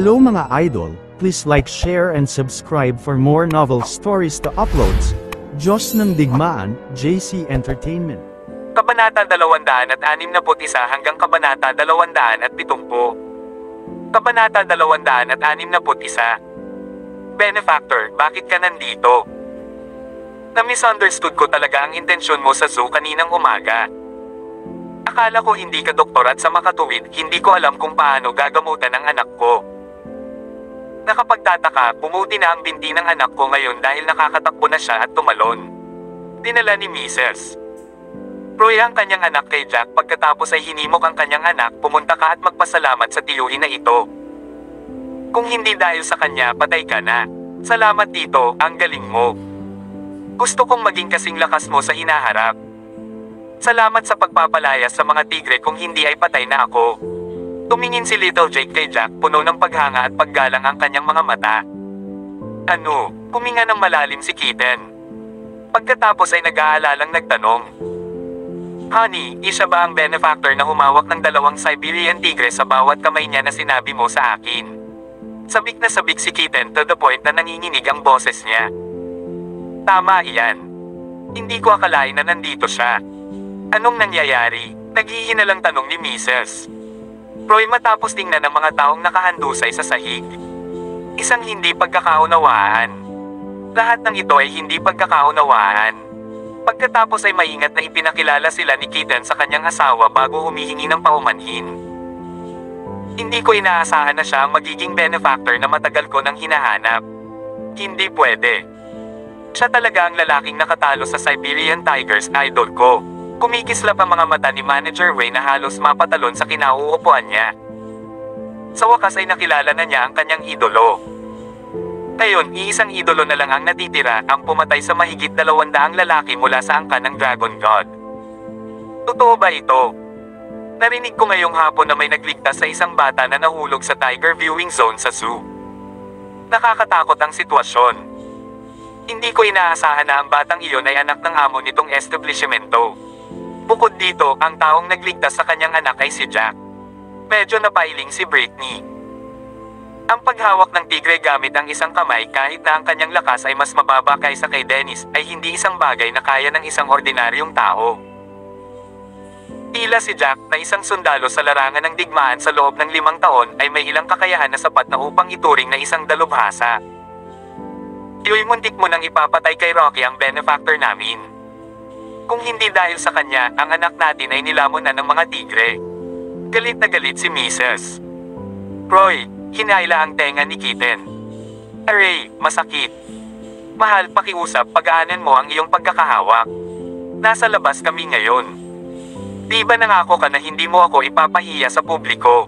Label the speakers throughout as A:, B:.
A: Hello mga idol, please like, share and subscribe for more novel stories to uploads. Diyos ng Digmaan, JC Entertainment.
B: Kabanata 261 hanggang Kabanata 270. Kabanata 261. Benefactor, bakit ka nandito? Na-misunderstood ko talaga ang intensyon mo sa zoo kaninang umaga. Akala ko hindi ka doktor at sa makatuwid, hindi ko alam kung paano gagamutan ang anak ko. Nakapagtataka, bumuti na ang binti ng anak ko ngayon dahil nakakatakbo na siya at tumalon. Dinala ni Mrs. Roy ang kanyang anak kay Jack pagkatapos ay hinimok ang kanyang anak, pumunta ka at magpasalamat sa tiyuhin na ito. Kung hindi dahil sa kanya, patay ka na. Salamat tito, ang galing mo. Gusto kong maging kasing lakas mo sa hinaharap. Salamat sa pagpapalaya sa mga tigre kung hindi ay patay na ako. Tumingin si Little Jake kay Jack, puno ng paghanga at paggalang ang kanyang mga mata. Ano? Huminga ng malalim si Kitten. Pagkatapos ay nag-aalalang nagtanong. Honey, isa ba ang benefactor na humawak ng 2 Siberian tigre sa bawat kamay niya na sinabi mo sa akin? Sabik na sabik si Kitten to the point na nanginginig ang boses niya. Tama iyan. Hindi ko akalain na nandito siya. Anong nangyayari? Naghihinalang tanong ni Mrs. Roy matapos tingnan ng mga taong nakahandusay sa sahig. Isang hindi pagkakaunawaan. Lahat ng ito ay hindi pagkakaunawaan. Pagkatapos ay maingat na ipinakilala sila ni Kitten sa kanyang asawa bago humihingi ng paumanhin. Hindi ko inaasahan na siya ang magiging benefactor na matagal ko nang hinahanap. Hindi pwede. Siya talaga ang lalaking nakatalo sa Siberian Tigers, idol ko. Kumikislap ang mga mata ni Manager Ray na halos mapatalon sa kinauupuan niya. Sa wakas ay nakilala na niya ang kanyang idolo. Ngayon, iisang idolo na lang ang natitira, ang pumatay sa mahigit 200 lalaki mula sa angkan ng Dragon God. Totoo ba ito? Narinig ko ngayong hapon na may nagligtas sa isang bata na nahulog sa Tiger Viewing Zone sa zoo. Nakakatakot ang sitwasyon. Hindi ko inaasahan na ang batang iyon ay anak ng amo nitong establishmento. Bukod dito, ang taong nagligtas sa kanyang anak ay si Jack. Medyo napailing si Brittany. Ang paghawak ng tigre gamit ang isang kamay kahit na ang kanyang lakas ay mas mababa kaysa kay Dennis ay hindi isang bagay na kaya ng isang ordinaryong tao. Tila si Jack na isang sundalo sa larangan ng digmaan sa loob ng 5 taon ay may ilang kakayahan na sapat na upang ituring na isang dalubhasa. Iyo'y muntik mo nang ipapatay kay Rocky ang benefactor namin. Kung hindi dahil sa kanya, ang anak natin ay nilamon na ng mga tigre. Galit na galit si Mrs. Roy, hinaila ang tenga ni Kitten. Aray, masakit. Mahal, pakiusap, pagaanan mo ang iyong pagkakahawak. Nasa labas kami ngayon. Di ba nangako ka na hindi mo ako ipapahiya sa publiko?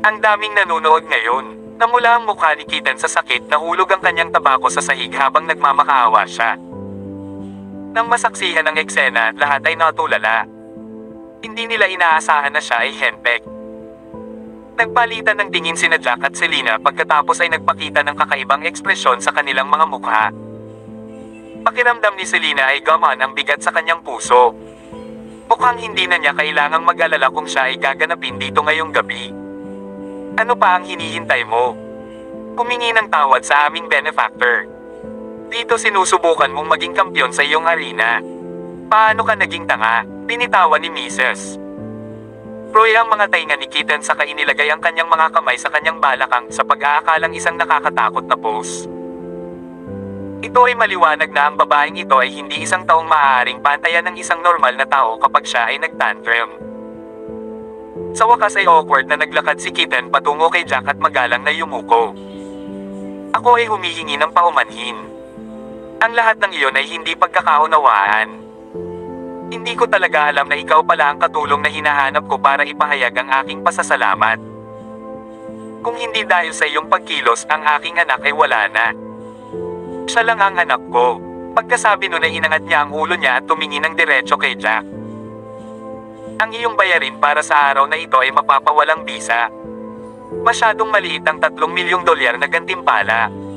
B: Ang daming nanonood ngayon. Namula ang mukha ni Kitten sa sakit, nahulog ang kanyang tabako sa sahig habang nagmamakaawa siya. Nang masaksihan ang eksena, lahat ay natulala. Hindi nila inaasahan na siya ay henpek. Nagpalitan ng tingin sina Jack at Selena pagkatapos ay nagpakita ng kakaibang ekspresyon sa kanilang mga mukha. Pakiramdam ni Selena ay gamaan ang bigat sa kanyang puso. Mukhang hindi na niya kailangang mag-alala kung siya ay gaganapin dito ngayong gabi. Ano pa ang hinihintay mo? Humingi ng tawad sa aming benefactor. Dito sinusubukan mong maging kampyon sa iyong arena. Paano ka naging tanga? Binitawan ni Mrs. Roy ang mga tainga ni Kitten saka inilagay ang kanyang mga kamay sa kanyang balakang sa pag-aakalang isang nakakatakot na pose. Ito ay maliwanag na ang babaeng ito ay hindi isang taong maaaring pantayan ng isang normal na tao kapag siya ay nagtantrum. Sa wakas ay awkward na naglakad si Kitten patungo kay Jack at magalang na yumuko. Ako ay humihingi ng paumanhin. Ang lahat ng iyon ay hindi pagkakaunawaan. Hindi ko talaga alam na ikaw pala ang katulong na hinahanap ko para ipahayag ang aking pasasalamat. Kung hindi dahil sa iyong pagkilos, ang aking anak ay wala na. Siya lang ang anak ko. Pagkasabi nun ay inangat niya ang ulo niya at tumingin ng diretso kay Jack. Ang iyong bayarin para sa araw na ito ay mapapawalang bisa. Masyadong maliit ang $3 milyong na gantimpala.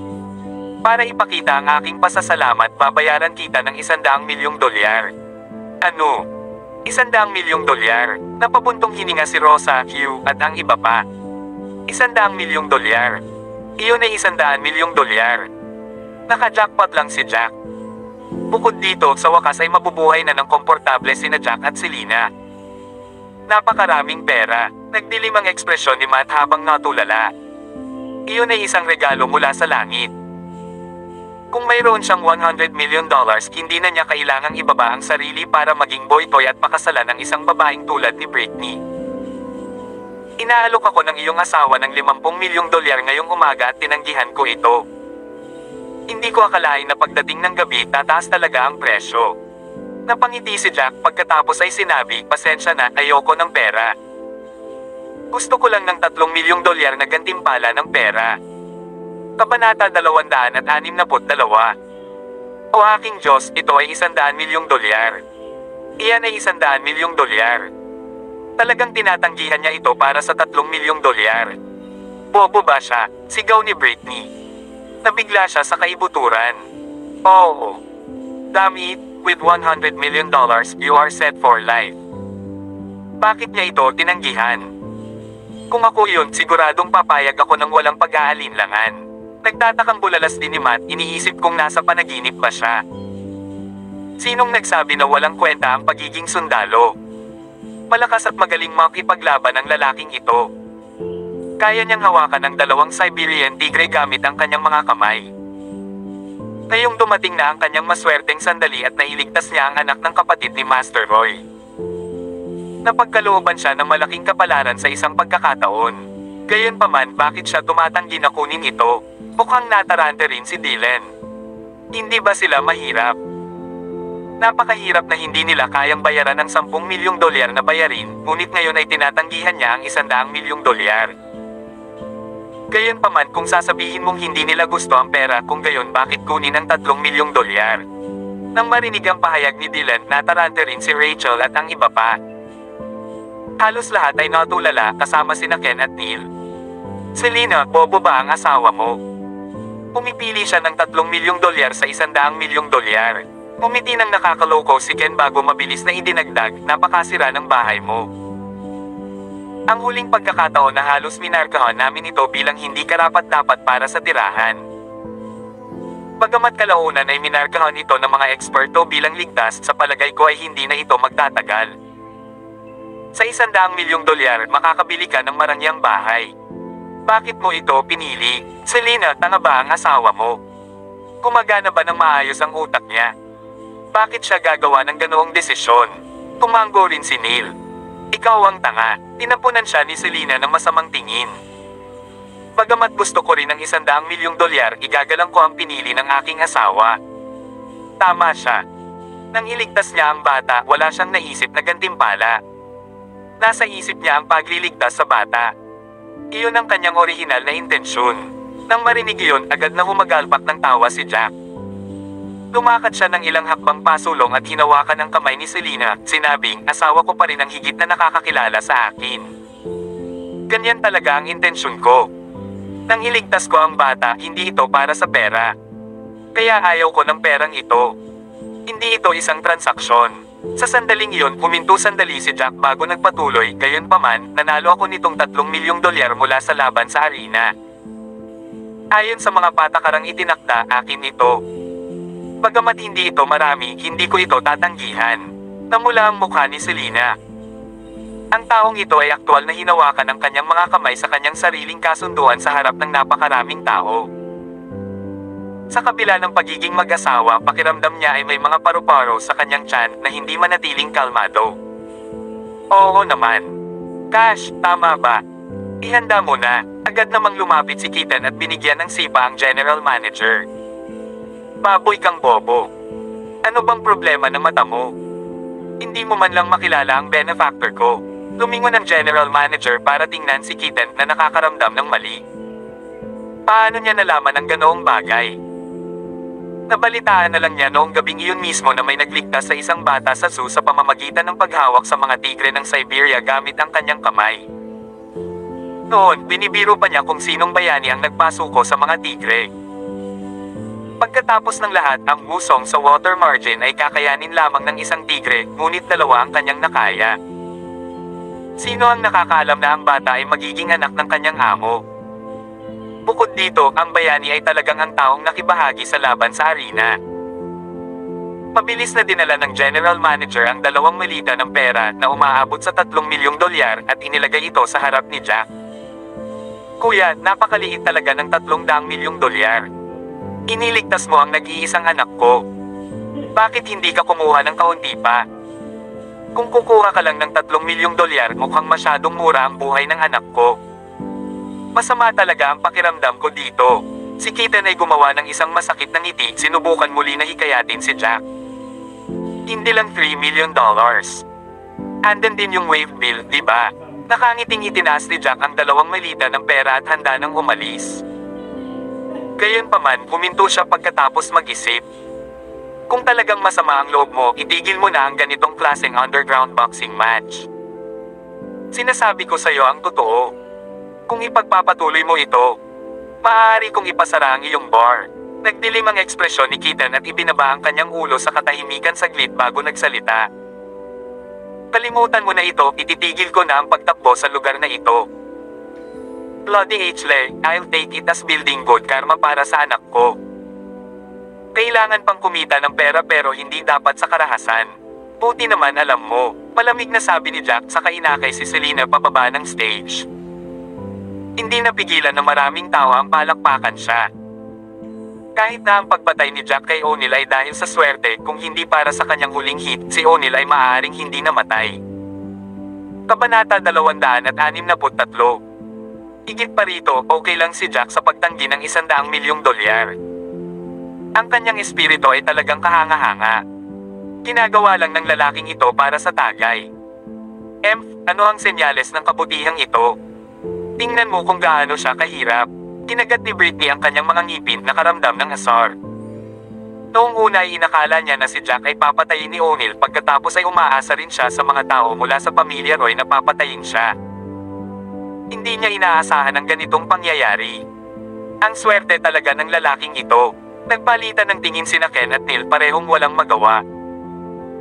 B: Para ipakita ang aking pasasalamat, babayaran kita ng $100 milyong. Ano? $100 milyong? Napabuntong hininga si Rosa, Hugh, at ang iba pa. 100 milyong dolyar. Iyon ay 100 milyong dolyar. Naka-jackpot lang si Jack. Bukod dito, sa wakas ay mabubuhay na ng komportable sina Jack at Selena. Napakaraming pera. Nagdilim ang ekspresyon ni Matt habang natulala. Iyon ay isang regalo mula sa langit. Kung mayroon siyang $100 million, hindi na niya kailangang ibaba ang sarili para maging boy toy at pakasalan ng isang babaeng tulad ni Britney. Inaalok ako ng iyong asawa ng $50 milyong ngayong umaga at tinanggihan ko ito. Hindi ko akalain na pagdating ng gabi tataas talaga ang presyo. Napangiti si Jack pagkatapos ay sinabi, pasensya na, ayoko ng pera. Gusto ko lang ng $3 milyong na gantimpala ng pera. Kabanata 262. O aking Diyos, ito ay $100 milyong. Iyan ay $100 milyong. Talagang tinatanggihan niya ito para sa $3 milyong. Bobo ba siya? Sigaw ni Britney. Nabigla siya sa kaibuturan. Oo. Damn it, with $100 million, you are set for life. Bakit niya ito tinanggihan? Kung ako yun, siguradong papayag ako ng walang pag-aalinlangan. Nagtatakang bulalas din ni Matt, iniisip kong nasa panaginip ba siya. Sinong nagsabi na walang kwenta ang pagiging sundalo? Malakas at magaling makipaglaban ang lalaking ito. Kaya niyang hawakan ng 2 Siberian Tigre gamit ang kanyang mga kamay. Ngayong dumating na ang kanyang maswerteng sandali at nailigtas niya ang anak ng kapatid ni Master Roy. Napagkalooban siya ng malaking kapalaran sa isang pagkakataon. Gayunpaman, bakit siya tumatanggi na kunin ito? Mukhang natarante rin si Dylan. Hindi ba sila mahirap? Napakahirap na hindi nila kayang bayaran ang $10 milyong na bayarin, ngunit ngayon ay tinatanggihan niya ang $100 milyong. Gayunpaman, kung sasabihin mong hindi nila gusto ang pera, kung gayon bakit kunin ang $3 milyong? Nang marinig ang pahayag ni Dylan, natarante rin si Rachel at ang iba pa. Halos lahat ay natulala, kasama sina Ken at Neil. Selena, bobo ba ang asawa mo? Pumipili siya ng $3 milyong sa $100 milyong. Umiti ng nakakaloko si Ken bago mabilis na idinagdag, napakasira ng bahay mo. Ang huling pagkakataon na halos minarkahan namin ito bilang hindi karapat-dapat para sa tirahan. Bagamat kalaunan ay minarkahan ito ng mga eksperto bilang ligtas, sa palagay ko ay hindi na ito magtatagal. Sa $100 milyong, makakabili ka ng marangyang bahay. Bakit mo ito pinili? Selena, tanga ba ang asawa mo? Gumagana ba ng maayos ang utak niya? Bakit siya gagawa ng ganoong desisyon? Tumango rin si Neil. Ikaw ang tanga. Tinapunan siya ni Selena ng masamang tingin. Bagamat gusto ko rin ng $100 milyong, igagalang ko ang pinili ng aking asawa. Tama siya. Nang iligtas niya ang bata, wala siyang naisip na gantimpala. Nasa isip niya ang pagliligtas sa bata. Iyon ang kanyang orihinal na intensyon. Nang marinig iyon, agad na humagalpak ng tawa si Jack. Lumakad siya ng ilang hakbang pasulong at hinawakan ang kamay ni Selena, sinabing, asawa ko pa rin ang higit na nakakakilala sa akin. Ganyan talaga ang intensyon ko. Nang iligtas ko ang bata, hindi ito para sa pera. Kaya ayaw ko ng perang ito. Hindi ito isang transaksyon. Sa sandaling iyon, huminto sandali si Jack bago nagpatuloy, gayunpaman, nanalo ako nitong $3 milyong mula sa laban sa arena. Ayon sa mga patakarang itinakda, akin ito. Bagamat hindi ito marami, hindi ko ito tatanggihan. Namula ang mukha ni Selena. Ang taong ito ay aktwal na hinawakan ng kanyang mga kamay sa kanyang sariling kasunduan sa harap ng napakaraming tao. Sa kabila ng pagiging mag-asawa, pakiramdam niya ay may mga paru-paro sa kanyang tiyan na hindi manatiling kalmado. Oo naman. Cash, tama ba? Ihanda mo na. Agad namang lumapit si Keaton at binigyan ng sipa ang general manager. Baboy kang bobo. Ano bang problema na mata mo? Hindi mo man lang makilala ang benefactor ko. Lumingon ang general manager para tingnan si Keaton na nakakaramdam ng mali. Paano niya nalaman ang ganoong bagay? Nabalitaan na lang niya noong gabing iyon mismo na may nagligtas sa isang bata sa zoo sa pamamagitan ng paghawak sa mga tigre ng Siberia gamit ang kanyang kamay. Noon, binibiro pa niya kung sinong bayani ang nagpasuko sa mga tigre. Pagkatapos ng lahat, ang musong sa water margin ay kakayanin lamang ng isang tigre, ngunit 2 ang kanyang nakaya. Sino ang nakakaalam na ang bata ay magiging anak ng kanyang amo? Bukod dito, ang bayani ay talagang ang taong nakibahagi sa laban sa arena. Mabilis na dinala ng general manager ang 2 malita ng pera na umaabot sa $3 milyong at inilagay ito sa harap ni Jack. Kuya, napakaliit talaga ng $300 milyong. Iniligtas mo ang nag-iisang anak ko. Bakit hindi ka kumuha ng kaunti pa? Kung kukuha ka lang ng $3 milyong, mukhang masyadong mura ang buhay ng anak ko. Masama talaga ang pakiramdam ko dito. Si Keaton ay gumawa ng isang masakit na ngiti, sinubukan muli na hikayatin si Jack. Hindi lang $3 million. Andun din yung wave bill, di ba? Nakangiting itinaas ni Jack ang 2 malita ng pera at handa nang umalis. Gayunpaman, huminto siya pagkatapos mag-isip. Kung talagang masama ang loob mo, itigil mo na ang ganitong klaseng underground boxing match. Sinasabi ko sa'yo ang totoo. Kung ipagpapatuloy mo ito, maaari kong ipasara ang iyong bar. Nagdilim ang ekspresyon ni Keaton at ibinaba ang kanyang ulo sa katahimikan saglit bago nagsalita. Kalimutan mo na ito, ititigil ko na ang pagtakbo sa lugar na ito. Bloody H-Ler, I'll take it as building good karma para sa anak ko. Kailangan pang kumita ng pera pero hindi dapat sa karahasan. Buti naman alam mo, malamig na sabi ni Jack sa inakay si Selena pababa ng stage. Hindi napigilan na maraming tao ang palakpakan siya. Kahit na ang pagpatay ni Jack kay O'Neal ay dahil sa swerte, kung hindi para sa kanyang huling hit, si O'Neal ay maaaring hindi namatay. Kabanata 263. Higit pa rito, okay lang si Jack sa pagtanggi ng $100 milyong. Ang kanyang espiritu ay talagang kahanga-hanga. Ginagawa lang ng lalaking ito para sa tagay. Ano ang senyales ng kabutihang ito? Tingnan mo kung gaano siya kahirap. Kinagat ni Britney ang kanyang mga ngipin na karamdam ng asar. Noong una ay inakala niya na si Jack ay papatayin ni O'Neal, pagkatapos ay umaasa rin siya sa mga tao mula sa pamilya Roy na papatayin siya. Hindi niya inaasahan ang ganitong pangyayari. Ang swerte talaga ng lalaking ito. Nagpalitan ng tingin sina Ken at Neil, parehong walang magawa.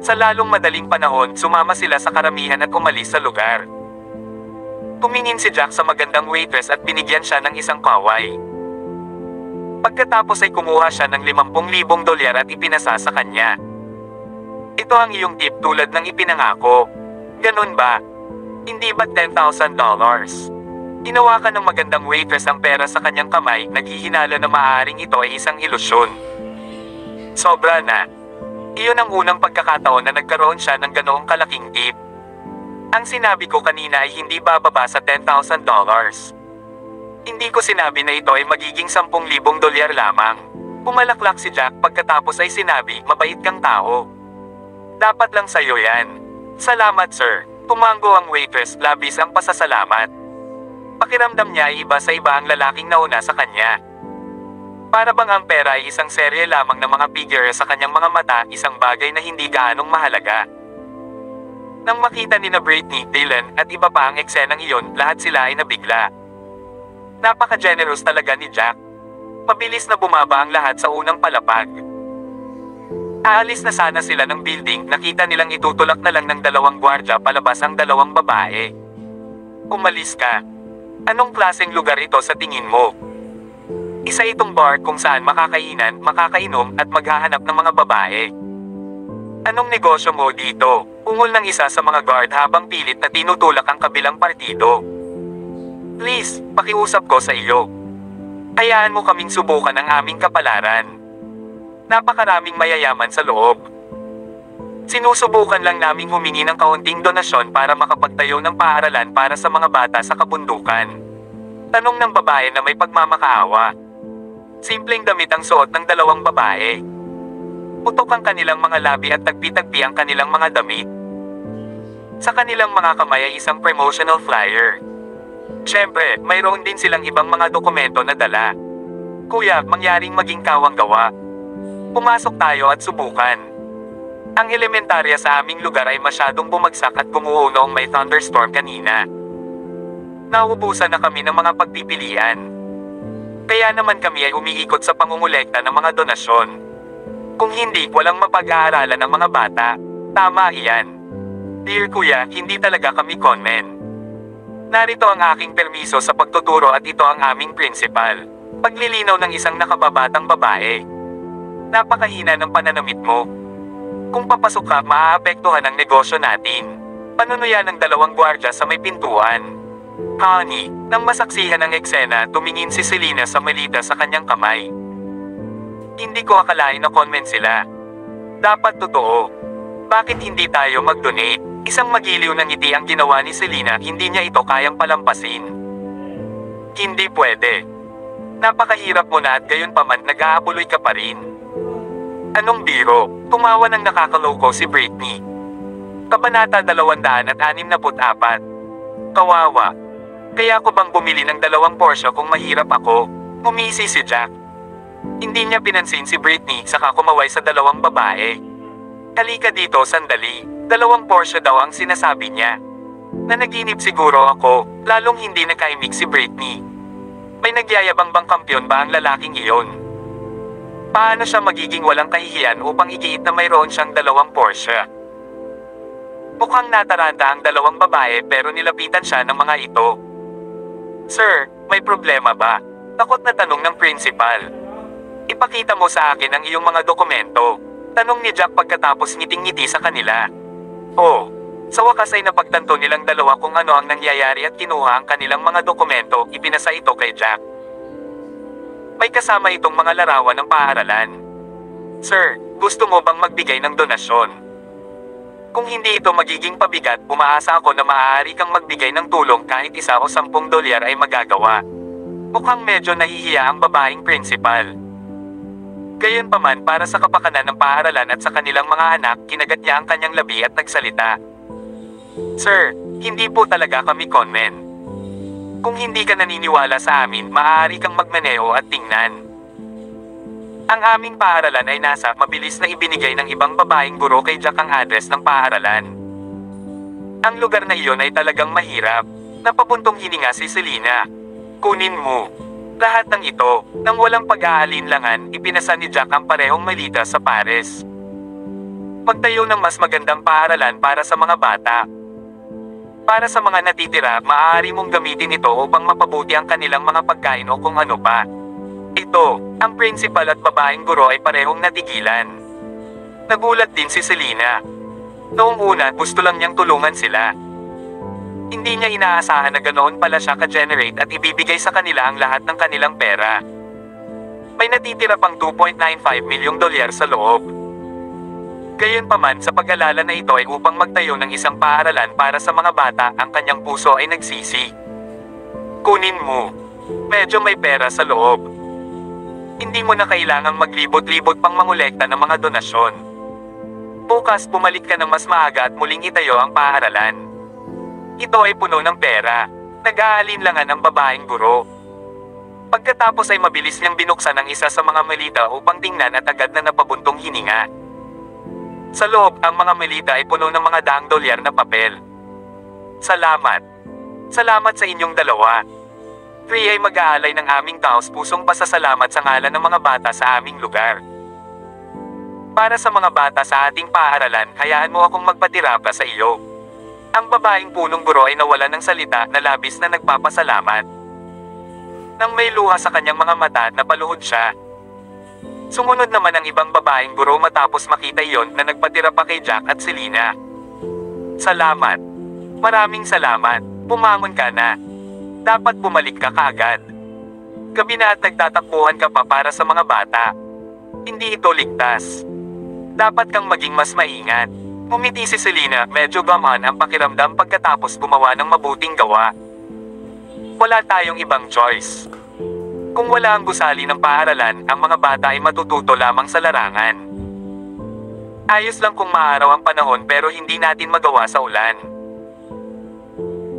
B: Sa lalong madaling panahon, sumama sila sa karamihan at umalis sa lugar. Tumingin si Jack sa magandang waitress at binigyan siya ng isang kaway. Pagkatapos ay kumuha siya ng $50,000 at ipinasa sa kanya. Ito ang iyong tip tulad ng ipinangako. Ganun ba? Hindi ba $10,000? Hinawakan ng magandang waitress ang pera sa kanyang kamay, naghihinala na maaaring ito ay isang ilusyon. Sobra na. Iyon ang unang pagkakataon na nagkaroon siya ng ganoong kalaking tip. Ang sinabi ko kanina ay hindi bababa sa $10,000. Hindi ko sinabi na ito ay magiging $10,000 lamang. Pumalaklak si Jack pagkatapos ay sinabi, mabait kang tao. Dapat lang sa'yo yan. Salamat sir. Tumango ang waitress, labis ang pasasalamat. Pakiramdam niya ay iba sa iba ang lalaking nauna sa kanya. Para bang ang pera ay isang serye lamang ng mga figure sa kanyang mga mata, isang bagay na hindi gaanong mahalaga. Nang makita ni na Britney, Dylan, at iba pa ang eksenang iyon, lahat sila ay nabigla. Napaka-generous talaga ni Jack. Mabilis na bumaba ang lahat sa unang palapag. Aalis na sana sila ng building, nakita nilang itutulak na lang ng 2 gwardya palabas ang 2 babae. Umalis ka. Anong klaseng lugar ito sa tingin mo? Isa itong bar kung saan makakainan, makakainom, at maghahanap ng mga babae. Anong negosyo mo dito? Ungol ng isa sa mga guard habang pilit na tinutulak ang kabilang partido. Please, pakiusap ko sa iyo. Hayaan mo kaming subukan ang aming kapalaran. Napakaraming mayayaman sa loob. Sinusubukan lang naming humingi ng kaunting donasyon para makapagtayo ng paaralan para sa mga bata sa kabundukan. Tanong ng babae na may pagmamakaawa. Simpleng damit ang suot ng 2 babae. Putok ang kanilang mga labi at tagpi-tagpi ang kanilang mga damit. Sa kanilang mga kamay ay isang promotional flyer. Siyempre, mayroon din silang ibang mga dokumento na dala. Kuya, mangyaring maging kawang gawa. Pumasok tayo at subukan. Ang elementarya sa aming lugar ay masyadong bumagsak at gumuho noong may thunderstorm kanina. Nauubusan na kami ng mga pagpipilian. Kaya naman kami ay umiikot sa pangungulekta ng mga donasyon. Kung hindi, walang mapag-aaralan ng mga bata. Tama iyan. Dear kuya, hindi talaga kami conmen. Narito ang aking permiso sa pagtuturo at ito ang aming principal. Paglilinaw ng isang nakababatang babae. Napakahina ng pananamit mo. Kung papasok ka, maaapektuhan ang negosyo natin. Panunuyan ng dalawang gwardya sa may pintuan. Honey, nang masaksihan ang eksena, tumingin si Selena sa Melita sa kanyang kamay. Hindi ko akalain na conment sila. Dapat totoo. Bakit hindi tayo mag-donate? Isang magiliw ng ngiti ang ginawa ni Selena, hindi niya ito kayang palampasin. Hindi pwede. Napakahirap mo na at gayon pa man nag-aabuloy ka pa rin. Anong biro? Tumawa ng nakakaloko si Britney. Kabanata 264. Kawawa. Kaya ko bang bumili ng 2 Porsche kung mahirap ako? Umisi si Jack. Hindi niya pinansin si Britney saka kumaway sa 2 babae. Halika dito sandali. 2 Porsche daw ang sinasabi niya. Nanaginip siguro ako, lalong hindi nakaimik si Britney. May nagyayabang bang kampyon ba ang lalaking iyon? Paano siya magiging walang kahihiyan upang igiit na mayroon siyang 2 Porsche? Mukhang nataranta ang 2 babae pero nilapitan siya ng mga ito. Sir, may problema ba? Takot na tanong ng principal. Ipakita mo sa akin ang iyong mga dokumento. Tanong ni Jack pagkatapos ngiting-ngiti sa kanila. Oh, sa wakas ay napagtanto nilang dalawa kung ano ang nangyayari at kinuha ang kanilang mga dokumento, ipinasa ito kay Jack. May kasama itong mga larawan ng paaralan. Sir, gusto mo bang magbigay ng donasyon? Kung hindi ito magiging pabigat, umaasa ako na maaari kang magbigay ng tulong kahit $1 o $10 ay magagawa. Mukhang medyo nahihiya ang babaeng principal. Gayunpaman para sa kapakanan ng paaralan at sa kanilang mga anak, kinagat niya ang kanyang labi at nagsalita. Sir, hindi po talaga kami conmen. Kung hindi ka naniniwala sa amin, maaari kang magmaneho at tingnan. Ang aming paaralan ay nasa, mabilis na ibinigay ng ibang babaeng guro kay Jack ang address ng paaralan. Ang lugar na iyon ay talagang mahirap. Napapuntong hininga si Selena. Kunin mo. Lahat ng ito, nang walang pag-aalinlangan, ipinasa ni Jack ang parehong Melita sa Paris. Magtayo ng mas magandang paaralan para sa mga bata. Para sa mga natitira, maaari mong gamitin ito upang mapabuti ang kanilang mga pagkain o kung ano pa. Ito, ang principal at babaeng guro ay parehong natigilan. Nagulat din si Selena. Noong una, gusto lang niyang tulungan sila. Hindi niya inaasahan na ganoon pala siya ka-generate at ibibigay sa kanila ang lahat ng kanilang pera. May natitira pang $2.95 milyong sa loob. Gayunpaman sa pag-alala na ito ay upang magtayo ng isang paaralan para sa mga bata, ang kanyang puso ay nagsisi. Kunin mo. Medyo may pera sa loob. Hindi mo na kailangang maglibot-libot pang mangolekta ng mga donasyon. Bukas bumalik ka ng mas maaga at muling itayo ang paaralan. Ito ay puno ng pera. Nag-aalinlangan ang babaeng guro. Pagkatapos ay mabilis niyang binuksan ang isa sa mga Melita upang tingnan at agad na napabuntong hininga. Sa loob, ang mga Melita ay puno ng mga $100 na papel. Salamat. Salamat sa inyong dalawa. Free ay mag-aalay ng aming taos-pusong pasasalamat sa ngalan ng mga bata sa aming lugar. Para sa mga bata sa ating paaralan, hayaan mo akong magpatira pa sa iyo. Ang babaeng punong guro ay nawalan ng salita na labis na nagpapasalamat. Nang may luha sa kanyang mga mata, napaluhod siya. Sumunod naman ang ibang babaeng guro matapos makita iyon na nagpatira pa kay Jack at Selena. Salamat. Maraming salamat. Bumangon ka na. Dapat bumalik ka kaagad. Gabi na at nagtatakbuhan ka pa para sa mga bata. Hindi ito ligtas. Dapat kang maging mas maingat. Ngumiti si Selena, medyo gamaan ang pakiramdam pagkatapos gumawa ng mabuting gawa. Wala tayong ibang choice. Kung wala ang gusali ng paaralan, ang mga bata ay matututo lamang sa larangan. Ayos lang kung maaraw ang panahon pero hindi natin magawa sa ulan.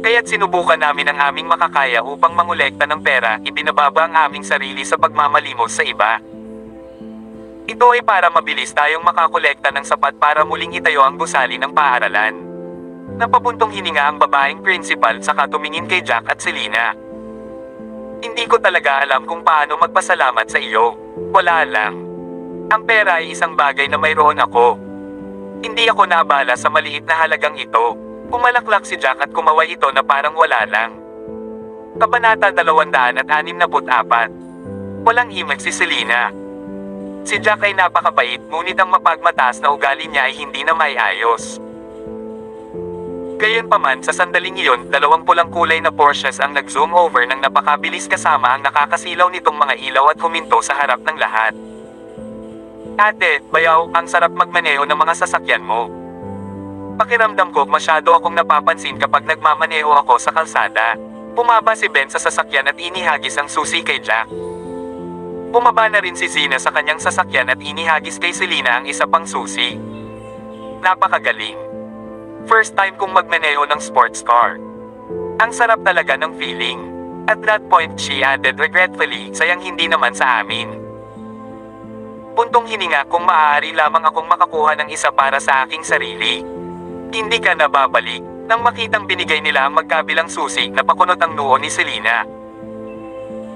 B: Kaya't sinubukan namin ang aming makakaya upang mangolekta ng pera, ibinababa ang aming sarili sa pagmamalimos sa iba. Ito ay para mabilis tayong makakolekta ng sapat para muling itayo ang gusali ng paaralan. Napabuntong hininga ang babaeng principal saka tumingin kay Jack at Selena. Hindi ko talaga alam kung paano magpasalamat sa iyo. Wala lang. Ang pera ay isang bagay na mayroon ako. Hindi ako naabala sa maliit na halagang ito. Pumalaklak si Jack at kumaway ito na parang wala lang. Kabanata 264. Walang himig si Selena. Si Jack ay napakabait, ngunit ang mapagmataas na ugali niya ay hindi na maiayos. Gayunpaman, sa sandaling iyon, dalawang pulang kulay na Porsches ang nag-zoom over ng napakabilis kasama ang nakakasilaw nitong mga ilaw at huminto sa harap ng lahat. Ate, bayaw, ang sarap magmaneho ng mga sasakyan mo. Pakiramdam ko masyado akong napapansin kapag nagmamaneho ako sa kalsada. Bumaba si Ben sa sasakyan at inihagis ang susi kay Jack. Bumaba na rin si Zina sa kanyang sasakyan at inihagis kay Selena ang isa pang susi. Napakagaling. First time kong magmaneho ng sports car. Ang sarap talaga ng feeling. At that point, she added regretfully, sayang hindi naman sa amin. Puntong hininga, kung maaari lamang akong makakuha ng isa para sa aking sarili. Hindi ka na babalik. Nang makitang binigay nila ang magkabilang susi, napakunot ang noo ni Selena.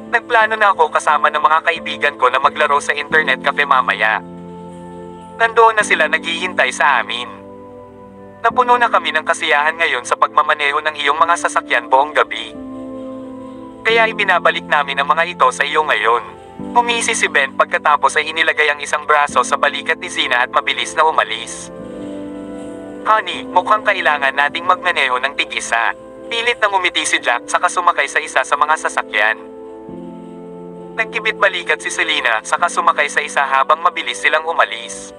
B: Nagplano na ako kasama ng mga kaibigan ko na maglaro sa internet cafe mamaya. Nandoon na sila naghihintay sa amin. Napuno na kami ng kasiyahan ngayon sa pagmamaneho ng iyong mga sasakyan buong gabi. Kaya ibinabalik namin ang mga ito sa iyo ngayon. Umisi si Ben pagkatapos ay inilagay ang isang braso sa balikat ni Zina at mabilis na umalis. Honey, mukhang kailangan nating magmaneho ng tig-isa. Pilit na ngumiti si Jack saka sumakay sa isa sa mga sasakyan. Nagkibit balikat si Selena saka sumakay sa isa habang mabilis silang umalis.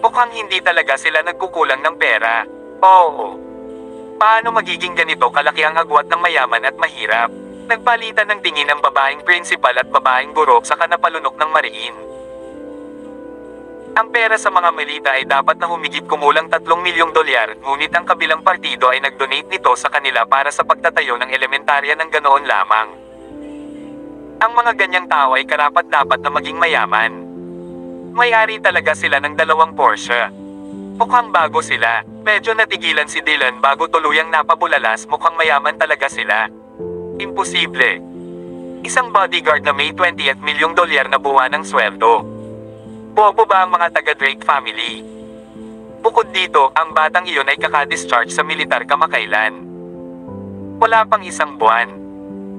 B: Mukhang hindi talaga sila nagkukulang ng pera. Oo. Paano magiging ganito kalaki ang agwat ng mayaman at mahirap? Nagpalitan ng tingin ang babaeng principal at babaeng guro saka napalunok ng mariin. Ang pera sa mga Melita ay dapat na humigit kumulang 3 milyong dolyar, ngunit ang kabilang partido ay nag-donate nito sa kanila para sa pagtatayo ng elementarya ng ganoon lamang. Ang mga ganyang tao ay karapat-dapat na maging mayaman. May-ari talaga sila ng 2 Porsche. Mukhang bago sila. Medyo natigilan si Dylan bago tuluyang napabulalas, mukhang mayaman talaga sila. Imposible. Isang bodyguard na may 20 milyong dolyar na buwan ng sweldo. Bobo ba ang mga taga-Drake family? Bukod dito, ang batang iyon ay kaka-discharge sa militar kamakailan. Wala pang 1 buwan.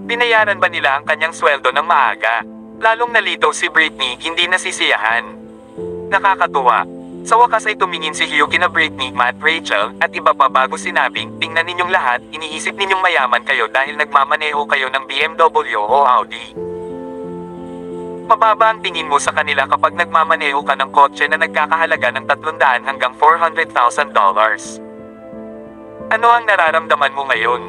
B: Binayaran ba nila ang kanyang sweldo ng maaga? Lalong nalito si Britney, hindi nasisiyahan. Nakakatuwa. Sa wakas ay tumingin si Hugh kina Britney, Matt, Rachel, at iba pa bago sinabing, tingnan ninyong lahat, iniisip ninyong mayaman kayo dahil nagmamaneho kayo ng BMW o Audi. Mababa ang tingin mo sa kanila kapag nagmamaneho ka ng kotse na nagkakahalaga ng $300,000 hanggang $400,000. Ano ang nararamdaman mo ngayon?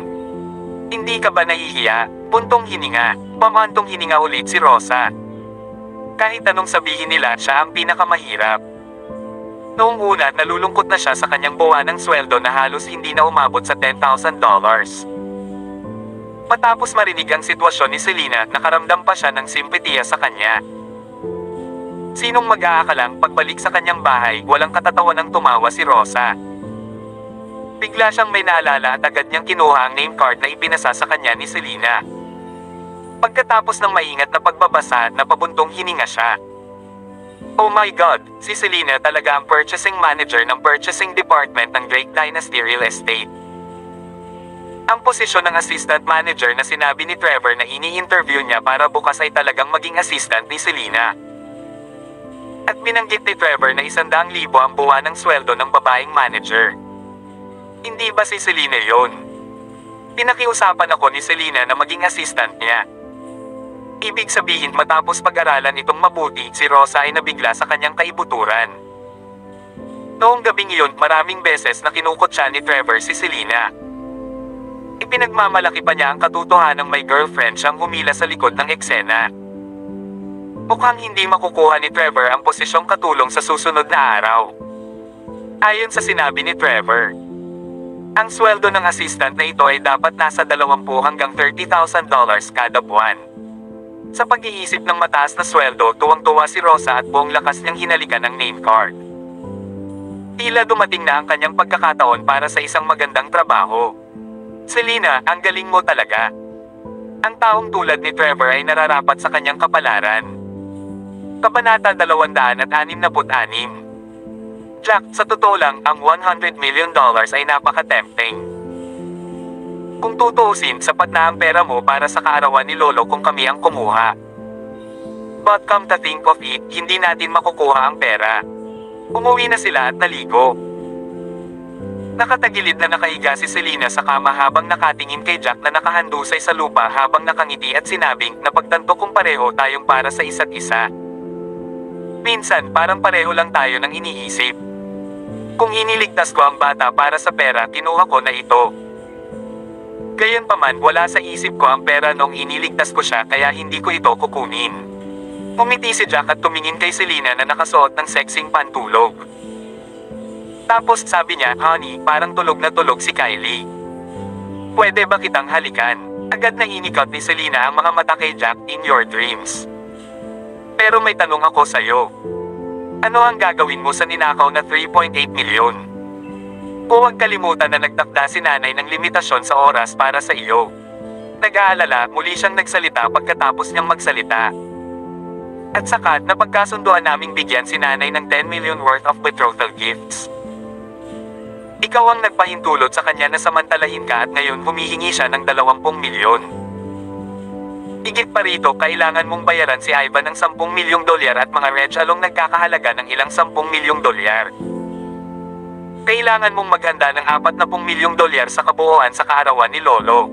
B: Hindi ka ba nahihiya? Puntong hininga. Pamantong hininga ulit si Rosa. Kahit anong sabihin nila, siya ang pinakamahirap. Noong una, nalulungkot na siya sa kanyang buwan ng sweldo na halos hindi na umabot sa $10,000. Matapos marinig ang sitwasyon ni Selena, nakaramdam pa siya ng simpatiya sa kanya. Sinong mag-aakalang pagbalik sa kanyang bahay, walang katatawan ng tumawa si Rosa. Bigla siyang may naalala at agad niyang kinuha ang name card na ipinasa sa kanya ni Selena. Pagkatapos ng maingat na pagbabasa, napabuntong hininga siya. Oh my God, si Selena talaga ang purchasing manager ng purchasing department ng Drake Dynasty Real Estate. Ang posisyon ng assistant manager na sinabi ni Trevor na ini-interview niya para bukas ay talagang maging assistant ni Selena. At binanggit ni Trevor na 100,000 ang buwan ng sweldo ng babaeng manager. Hindi ba si Selena yon? Pinakiusapan ako ni Selena na maging assistant niya. Ibig sabihin matapos pag-aralan itong mabuti, si Rosa ay nabigla sa kanyang kaibuturan. Noong gabing iyon, maraming beses na kinukot siya ni Trevor si Selena. Ipinagmamalaki pa niya ang katotohanang may girlfriend siyang humila sa likod ng eksena. Mukhang hindi makukuha ni Trevor ang posisyong katulong sa susunod na araw. Ayon sa sinabi ni Trevor, ang sweldo ng assistant na ito ay dapat nasa $20,000 hanggang $30,000 kada buwan. Sa pag-iisip ng mataas na sweldo, tuwang-tuwa si Rosa at buong lakas niyang hinalikan ang name card. Tila dumating na ang kanyang pagkakataon para sa isang magandang trabaho. Selena, ang galing mo talaga. Ang taong tulad ni Trevor ay nararapat sa kanyang kapalaran. Kabanata 266. Jack, sa totoo lang, ang $100 million ay napaka-tempting. Kung tutuusin, sapat na ang pera mo para sa kaarawan ni Lolo kung kami ang kumuha. But come to think of it, hindi natin makukuha ang pera. Umuwi na sila at naligo. Nakatagilid na nakahiga si Selena sa kama habang nakatingin kay Jack na nakahandusay sa lupa habang nakangiti at sinabing, napagtanto kung pareho tayong para sa isa't isa. Minsan parang pareho lang tayo ng iniisip. Kung iniligtas ko ang bata para sa pera, kinuha ko na ito. Gayunpaman, wala sa isip ko ang pera nung iniligtas ko siya kaya hindi ko ito kukunin. Umiti si Jack at tumingin kay Selena na nakasuot ng sexing pantulog. Tapos sabi niya, honey, parang tulog na tulog si Kylie. Pwede ba kitang halikan? Agad na inikot ni Selena ang mga mata kay Jack, in your dreams. Pero may tanong ako sa'yo. Ano ang gagawin mo sa ninakaw na 3.8 milyon? Huwag kalimutan na nagtakda si nanay ng limitasyon sa oras para sa iyo. Nag-aalala, muli siyang nagsalita pagkatapos niyang magsalita. At saka, napagkasunduan naming bigyan si nanay ng 10 million worth of betrothal gifts. Ikaw ang nagpahintulot sa kanya na samantalahin ka at ngayon humihingi siya ng 20 milyon. Higit pa rito, kailangan mong bayaran si Ivan ng 10 milyong dolyar at mga regalong nagkakahalaga ng ilang 10 milyong dolyar. Kailangan mong maghanda ng 40 milyong dolyar sa kabuuan sa kaarawan ni Lolo.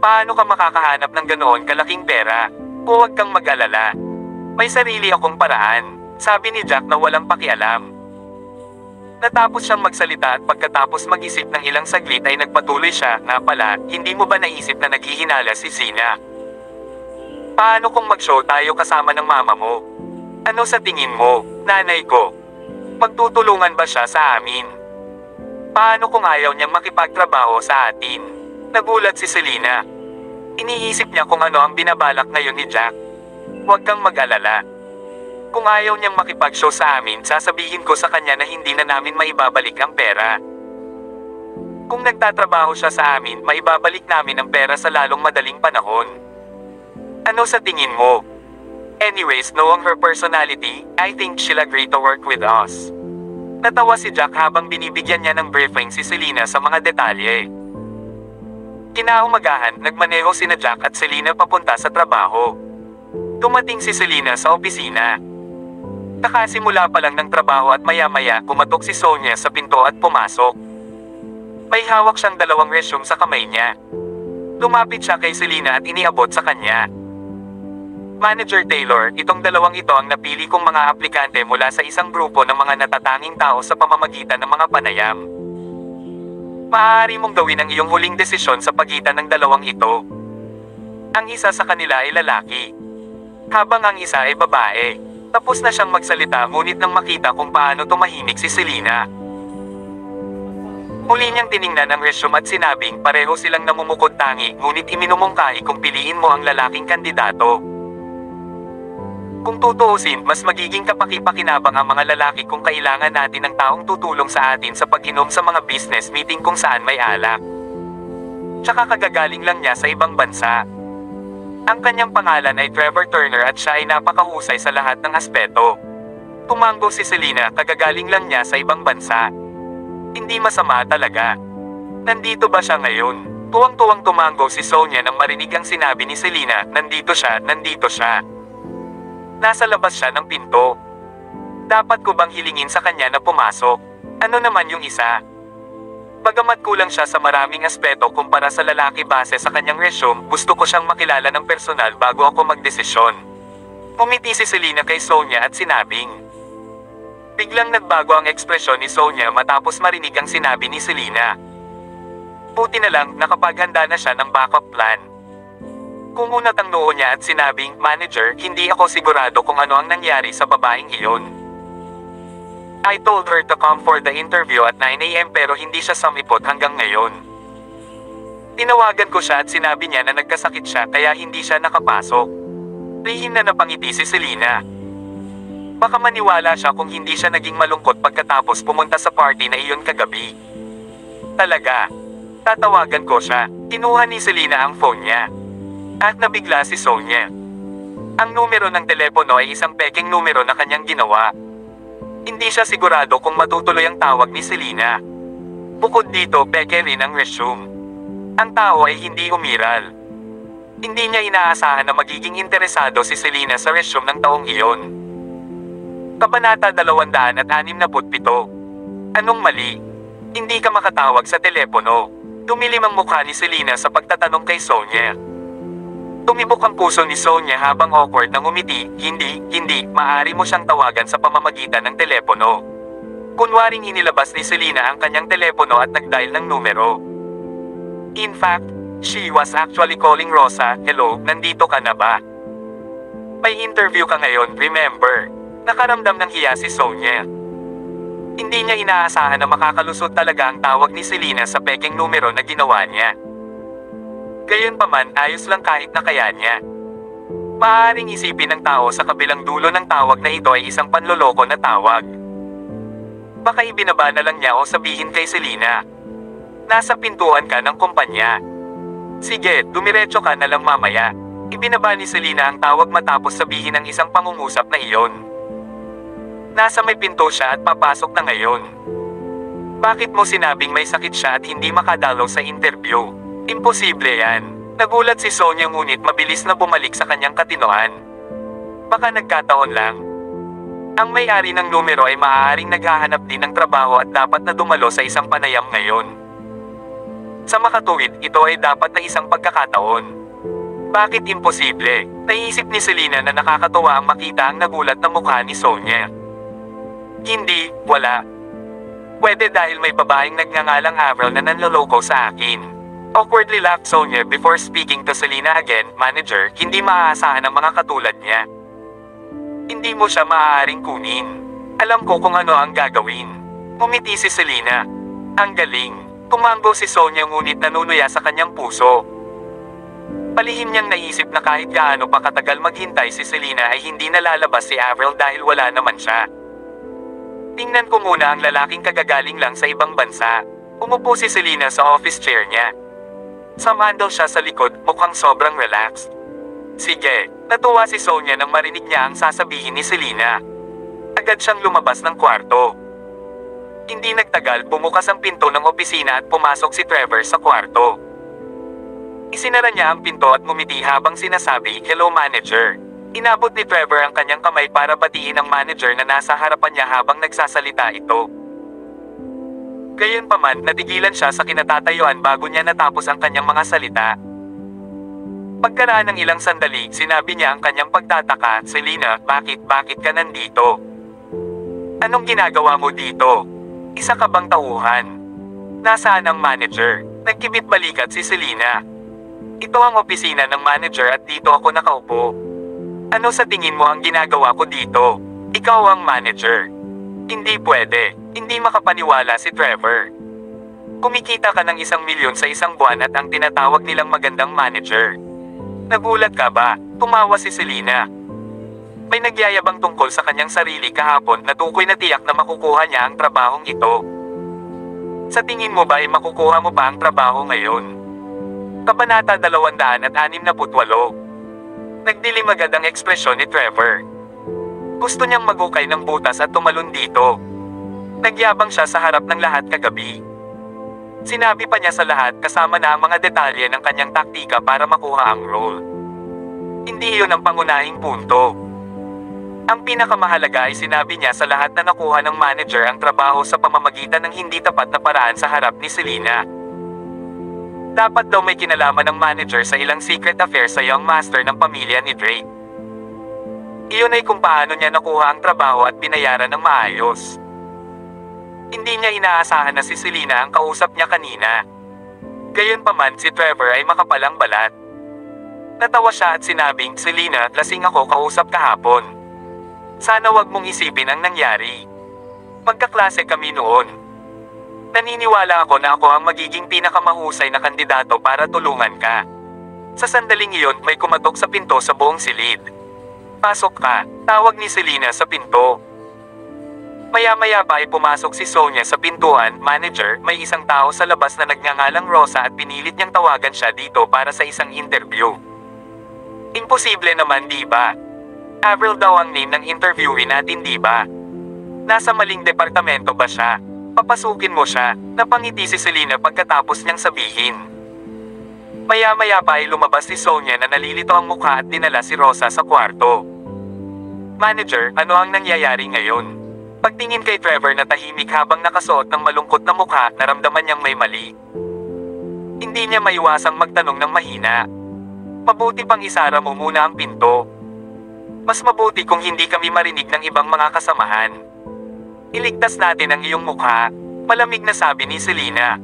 B: Paano ka makakahanap ng ganoon kalaking pera? Huwag kang mag-alala. May sarili akong paraan, sabi ni Jack na walang pakialam. Natapos siyang magsalita at pagkatapos mag-isip ng ilang saglit ay nagpatuloy siya, nga pala, hindi mo ba naisip na naghihinala si Zina? Paano kung mag-show tayo kasama ng mama mo? Ano sa tingin mo, nanay ko? Magtutulungan ba siya sa amin? Paano kung ayaw niyang makipagtrabaho sa atin? Nagulat si Selena. Iniisip niya kung ano ang binabalak ngayon ni Jack. Huwag kang mag-alala. Kung ayaw niyang makipag-show sa amin, sasabihin ko sa kanya na hindi na namin maibabalik ang pera. Kung nagtatrabaho siya sa amin, maibabalik namin ang pera sa lalong madaling panahon. Ano sa tingin mo? Anyways, knowing her personality, I think she'll agree to work with us. Natawa si Jack habang binibigyan niya ng briefing si Selena sa mga detalye. Kinaumagahan, nagmaneho sina Jack at Selena papunta sa trabaho. Dumating si Selena sa opisina. Nakasimula pa lang ng trabaho at maya-maya kumatok si Sonia sa pinto at pumasok. May hawak siyang 2 resume sa kamay niya. Lumapit siya kay Selena at iniabot sa kanya. Manager Taylor, itong 2 ito ang napili kong mga aplikante mula sa isang grupo ng mga natatanging tao sa pamamagitan ng mga panayam. Maaari mong gawin ang iyong huling desisyon sa pagitan ng 2 ito. Ang isa sa kanila ay lalaki, habang ang isa ay babae. Tapos na siyang magsalita ngunit nang makita kung paano tumahimik si Selena. Muli niyang tiningnan ang resume at sinabing pareho silang namumukod tangi ngunit iminumungkahi kung piliin mo ang lalaking kandidato. Kung tutuusin, mas magiging kapaki-pakinabang ang mga lalaki kung kailangan natin ng taong tutulong sa atin sa pag-inom sa mga business meeting kung saan may alak. Tsaka kagagaling lang niya sa ibang bansa. Ang kanyang pangalan ay Trevor Turner at siya ay napakahusay sa lahat ng aspeto. Tumango si Selena, kagagaling lang niya sa ibang bansa. Hindi masama talaga. Nandito ba siya ngayon? Tuwang-tuwang tumango si Sonia nang marinig ang sinabi ni Selena, nandito siya, nandito siya. Nasa labas siya ng pinto. Dapat ko bang hilingin sa kanya na pumasok? Ano naman yung isa? Bagamat kulang siya sa maraming aspeto kumpara sa lalaki base sa kanyang resume, gusto ko siyang makilala ng personal bago ako magdesisyon. Umiti si Selena kay Sonia at sinabing. Biglang nagbago ang ekspresyon ni Sonia matapos marinig ang sinabi ni Selena. Buti na lang, nakapaghanda na siya ng backup plan. Kumunat ang noo niya at sinabing, Manager, hindi ako sigurado kung ano ang nangyari sa babaeng iyon. I told her to come for the interview at 9 AM pero hindi siya sumipot hanggang ngayon. Tinawagan ko siya at sinabi niya na nagkasakit siya kaya hindi siya nakapasok. Lihim na napangiti si Selena. Baka maniwala siya kung hindi siya naging malungkot pagkatapos pumunta sa party na iyon kagabi. Talaga. Tatawagan ko siya. Kinuha ni Selena ang phone niya. At nabigla si Sonia. Ang numero ng telepono ay isang peking numero na kanyang ginawa. Hindi siya sigurado kung matutuloy ang tawag ni Selena. Bukod dito, peke rin ang resume. Ang tao ay hindi umiral. Hindi niya inaasahan na magiging interesado si Selena sa resume ng taong iyon. Kabanata 267. Anong mali? Hindi ka makatawag sa telepono. Tumilim ang mukha ni Selena sa pagtatanong kay Sonia. Tumibok ang puso ni Sonia habang awkward na ngumiti. Hindi, maaari mo siyang tawagan sa pamamagitan ng telepono. Kunwaring inilabas ni Selena ang kanyang telepono at nag-dial ng numero. In fact, she was actually calling Rosa. Hello, nandito ka na ba? May interview ka ngayon, remember? Nakaramdam ng hiya si Sonia. Hindi niya inaasahan na makakalusot talaga ang tawag ni Selena sa peking numero na ginawa niya. Gayunpaman, ayos lang kahit na kaya niya. Maaaring isipin ng tao sa kabilang dulo ng tawag na ito ay isang panloloko na tawag. Baka ibinaba na lang niya o sabihin kay Selena. Nasa pintuan ka ng kumpanya. Sige, dumiretso ka na lang mamaya. Ibinaba ni Selena ang tawag matapos sabihin ang isang pangungusap na iyon. Nasa may pinto siya at papasok na ngayon. Bakit mo sinabing may sakit siya at hindi makadalaw sa interview? Imposible yan. Nagulat si Sonia ngunit mabilis na bumalik sa kanyang katinoan. Baka nagkataon lang. Ang may-ari ng numero ay maaaring naghahanap din ng trabaho at dapat na dumalo sa isang panayam ngayon. Sa makatuwid, ito ay dapat na isang pagkakataon. Bakit imposible? Naisip ni Selena na nakakatuwa ang makita ang nagulat na mukha ni Sonia. Hindi, wala. Pwede dahil may babaeng nagngangalang Avril na nanloloko sa akin. Awkwardly laughed Sonia before speaking to Selena again. Manager, hindi maaasahan ang mga katulad niya. Hindi mo siya maaaring kunin. Alam ko kung ano ang gagawin. Ngumiti si Selena. Ang galing. Kumambo si Sonia ngunit nanunuya sa kanyang puso. Palihim niyang naisip na kahit gaano pa katagal maghintay si Selena ay hindi nalalabas si Avril dahil wala naman siya. Tingnan ko muna ang lalaking kagagaling lang sa ibang bansa. Umupo si Selena sa office chair niya. Sumandal siya sa likod, mukhang sobrang relaxed. Sige, natuwa si Sonia nang marinig niya ang sasabihin ni Selena. Agad siyang lumabas ng kwarto. Hindi nagtagal, bumukas ang pinto ng opisina at pumasok si Trevor sa kwarto. Isinara niya ang pinto at ngumiti habang sinasabi, "Hello manager." Inabot ni Trevor ang kanyang kamay para batiin ang manager na nasa harapan niya habang nagsasalita ito. Gayunpaman, natigilan siya sa kinatatayuan bago niya natapos ang kanyang mga salita. Pagkaraan ng ilang sandali, sinabi niya ang kanyang pagtataka, "Selena, bakit ka nandito? Anong ginagawa mo dito? Isa ka bang tauhan? Nasaan ang manager?" Nagkibit balikat si Selena. "Ito ang opisina ng manager at dito ako nakaupo. Ano sa tingin mo ang ginagawa ko dito? Ikaw ang manager." Hindi pwede. Hindi makapaniwala si Trevor. Kumikita ka ng 1,000,000 sa isang buwan at ang tinatawag nilang magandang manager. Nagulat ka ba? Tumawa si Selena. May nagyayabang tungkol sa kanyang sarili kahapon na tukoy na tiyak na makukuha niya ang trabahong ito. Sa tingin mo ba ay makukuha mo pa ang trabaho ngayon? Kabanata 268. Nagdilim agad ang ekspresyon ni Trevor. Gusto niyang magukay ng butas at tumalon dito. Nagyabang siya sa harap ng lahat kagabi. Sinabi pa niya sa lahat kasama na ang mga detalye ng kanyang taktika para makuha ang role. Hindi iyon ang pangunahing punto. Ang pinakamahalaga ay sinabi niya sa lahat na nakuha ng manager ang trabaho sa pamamagitan ng hindi tapat na paraan sa harap ni Selena. Dapat daw may kinalaman ng manager sa ilang secret affair sa young master ng pamilya ni Drake. Iyon ay kung paano niya nakuha ang trabaho at binayaran ng maayos. Hindi niya inaasahan na si Selena ang kausap niya kanina. Gayunpaman, si Trevor ay makapalang balat. Natawa siya at sinabing, "Selena, lasing ako kausap kahapon. Sana wag mong isipin ang nangyari. Magkaklase kami noon. Naniniwala ako na ako ang magiging pinakamahusay na kandidato para tulungan ka." Sa sandaling iyon, may kumatok sa pinto sa buong silid. "Pasok ka," tawag ni Selena sa pinto. Maya-maya pa ay pumasok si Sonia sa pintuan. "Manager, may isang tao sa labas na nagngangalang Rosa at pinilit niyang tawagan siya dito para sa isang interview." Imposible naman, di ba? Avril daw ang name ng interviewee natin, di ba? Nasa maling departamento ba siya? Papasukin mo siya. Napangiti si Selena pagkatapos niyang sabihin. Maya-maya pa ay lumabas si Sonia na nalilito ang mukha at dinala si Rosa sa kwarto. Manager, ano ang nangyayari ngayon? Pagtingin kay Trevor na tahimik habang nakasuot ng malungkot na mukha, naramdaman niyang may mali. Hindi niya maiwasang magtanong ng mahina. Mabuti pang isara mo muna ang pinto. Mas mabuti kung hindi kami marinig ng ibang mga kasamahan. Iligtas natin ang iyong mukha, malamig na sabi ni Selena.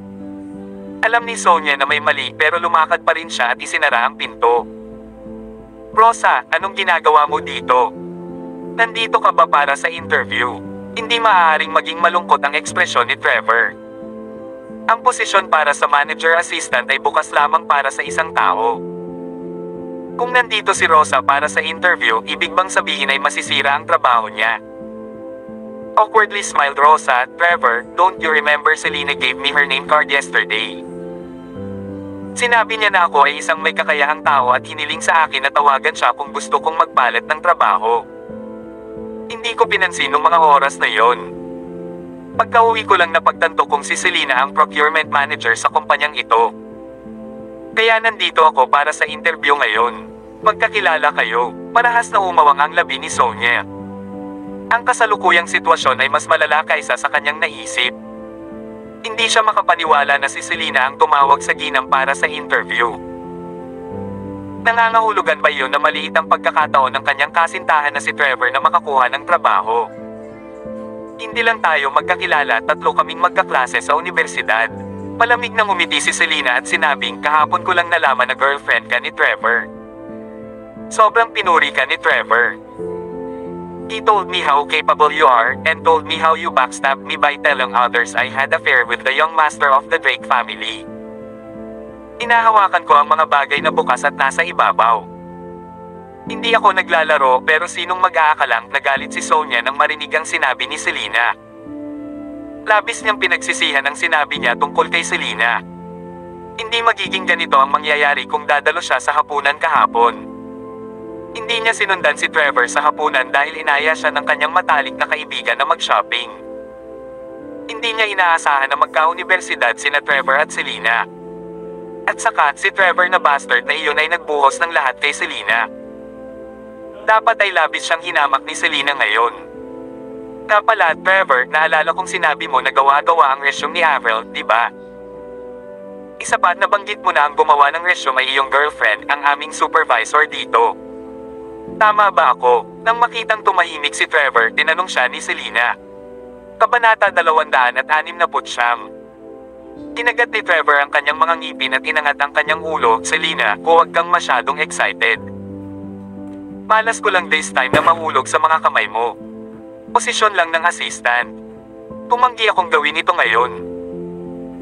B: Alam ni Sonia na may mali pero lumakad pa rin siya at isinara ang pinto. Rosa, anong ginagawa mo dito? Nandito ka ba para sa interview? Hindi maaaring maging malungkot ang ekspresyon ni Trevor. Ang posisyon para sa manager assistant ay bukas lamang para sa isang tao. Kung nandito si Rosa para sa interview, ibig bang sabihin ay masisira ang trabaho niya? Awkwardly smiled Rosa. Trevor, don't you remember Selena gave me her name card yesterday? Sinabi niya na ako ay isang may kakayahang tao at hiniling sa akin na tawagan siya kung gusto kong magpalit ng trabaho. Hindi ko pinansin nung mga oras na yon. Pagka-uwi ko lang napagtanto kung si Selena ang procurement manager sa kumpanyang ito. Kaya nandito ako para sa interview ngayon. Magkakilala kayo. Marahas na umawang ang labi ni Sonia. Ang kasalukuyang sitwasyon ay mas malala kaysa sa kanyang naisip. Hindi siya makapaniwala na si Selena ang tumawag sa ginang para sa interview. Nangangahulugan ba yun na maliit ang pagkakataon ng kanyang kasintahan na si Trevor na makakuha ng trabaho? Hindi lang tayo magkakilala, tatlo kaming magkaklase sa universidad. Malamig nang umiti si Selena at sinabing, kahapon ko lang nalaman na girlfriend ka ni Trevor. Sobrang pinuri ka ni Trevor. He told me how capable you are, and told me how you backstabbed me by telling others I had affair with the young master of the Drake family. Inahawakan ko ang mga bagay na bukas at nasa ibabaw. Hindi ako naglalaro pero sinong mag-aakalang nagalit si Sonia nang marinig ang sinabi ni Selena. Labis niyang pinagsisihan ang sinabi niya tungkol kay Selena. Hindi magiging ganito ang mangyayari kung dadalo siya sa hapunan kahapon. Hindi niya sinundan si Trevor sa hapunan dahil inaya siya ng kanyang matalik na kaibigan na mag-shopping. Hindi niya inaasahan na magka-universidad sina Trevor at Selena. At saka, si Trevor na bastard na iyon ay nagbuhos ng lahat kay Selena. Dapat ay labis siyang hinamak ni Selena ngayon. Kapala, Trevor, naalala kong sinabi mo na gawa-gawa ang resume ni Avril, di ba? Isa pa, nabanggit mo na ang gumawa ng resume ay iyong girlfriend, ang aming supervisor dito. Tama ba ako? Nang makitang tumahimik si Trevor, tinanong siya ni Selena. Kabanata 269. Kinagat ni Trevor ang kanyang mga ngipin at inangat ang kanyang ulo. Selena, huwag kang masyadong excited. Malas ko lang this time na mahulog sa mga kamay mo. Posisyon lang ng assistant. Tumanggi akong gawin ito ngayon.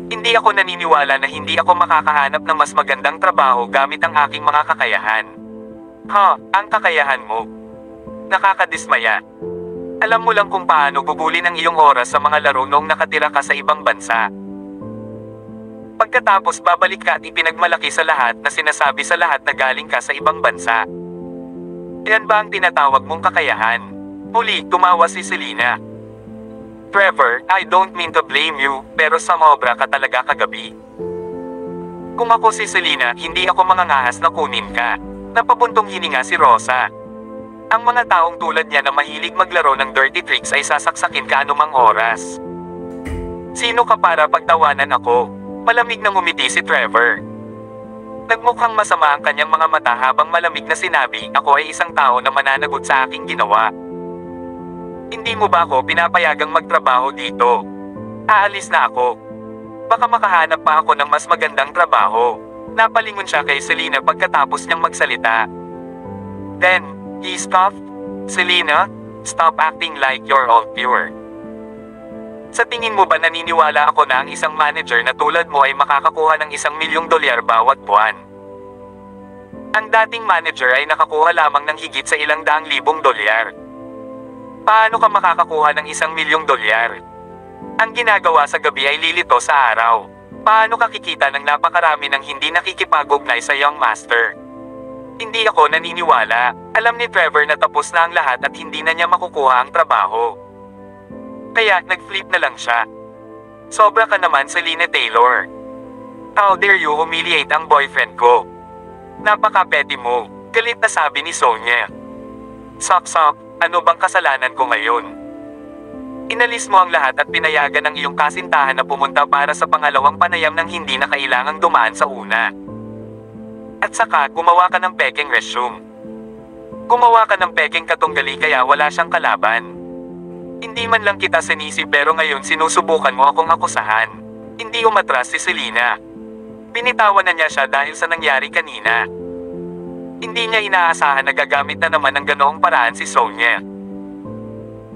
B: Hindi ako naniniwala na hindi ako makakahanap ng mas magandang trabaho gamit ang aking mga kakayahan. Ang kakayahan mo. Nakakadismaya. Alam mo lang kung paano gugulin ang iyong oras sa mga laro noong nakatira ka sa ibang bansa. Pagkatapos babalik ka at ipinagmalaki sa lahat na sinasabi sa lahat na galing ka sa ibang bansa. Yan ba ang tinatawag mong kakayahan? Muli, tumawa si Selena. Trevor, I don't mean to blame you, pero sumobra ka talaga kagabi. Kung ako si Selena, hindi ako mangangahas na kunin ka. Napabuntong hininga si Rosa. Ang mga taong tulad niya na mahilig maglaro ng dirty tricks ay sasaksakin ka anumang oras. Sino ka para pagtawanan ako? Malamig nang umiti si Trevor. Nagmukhang masama ang kanyang mga mata habang malamig na sinabi, ako ay isang tao na mananagot sa aking ginawa. Hindi mo ba ako pinapayagang magtrabaho dito? Aalis na ako. Baka makahanap pa ako ng mas magandang trabaho. Napalingon siya kay Selena pagkatapos niyang magsalita. Then, he stopped. Selena, stop acting like you're all pure. Sa tingin mo ba naniniwala ako na ang isang manager na tulad mo ay makakakuha ng $1,000,000 bawat buwan? Ang dating manager ay nakakuha lamang ng higit sa $100,000. Paano ka makakakuha ng $1,000,000? Ang ginagawa sa gabi ay lilito sa araw. Paano ka kikita ng napakarami ng hindi nakikipag-ugnay sa young master? Hindi ako naniniwala. Alam ni Trevor na tapos na ang lahat at hindi na niya makukuha ang trabaho. Kaya nag-flip na lang siya. Sobra ka naman, Selena Taylor. How dare you humiliate ang boyfriend ko? Napaka-petty mo, galit na sabi ni Sonia. Sok, ano bang kasalanan ko ngayon? Inalis mo ang lahat at pinayagan ang iyong kasintahan na pumunta para sa pangalawang panayam nang hindi na kailangang dumaan sa una. At saka, gumawa ka ng pekeng resume. Gumawa ka ng pekeng katunggali kaya wala siyang kalaban. Hindi man lang kita sinisi pero ngayon sinusubukan mo akong akusahan. Hindi umatras si Selena. Binitawan na niya siya dahil sa nangyari kanina. Hindi niya inaasahan na gagamit na naman ng ganoong paraan si Sonia.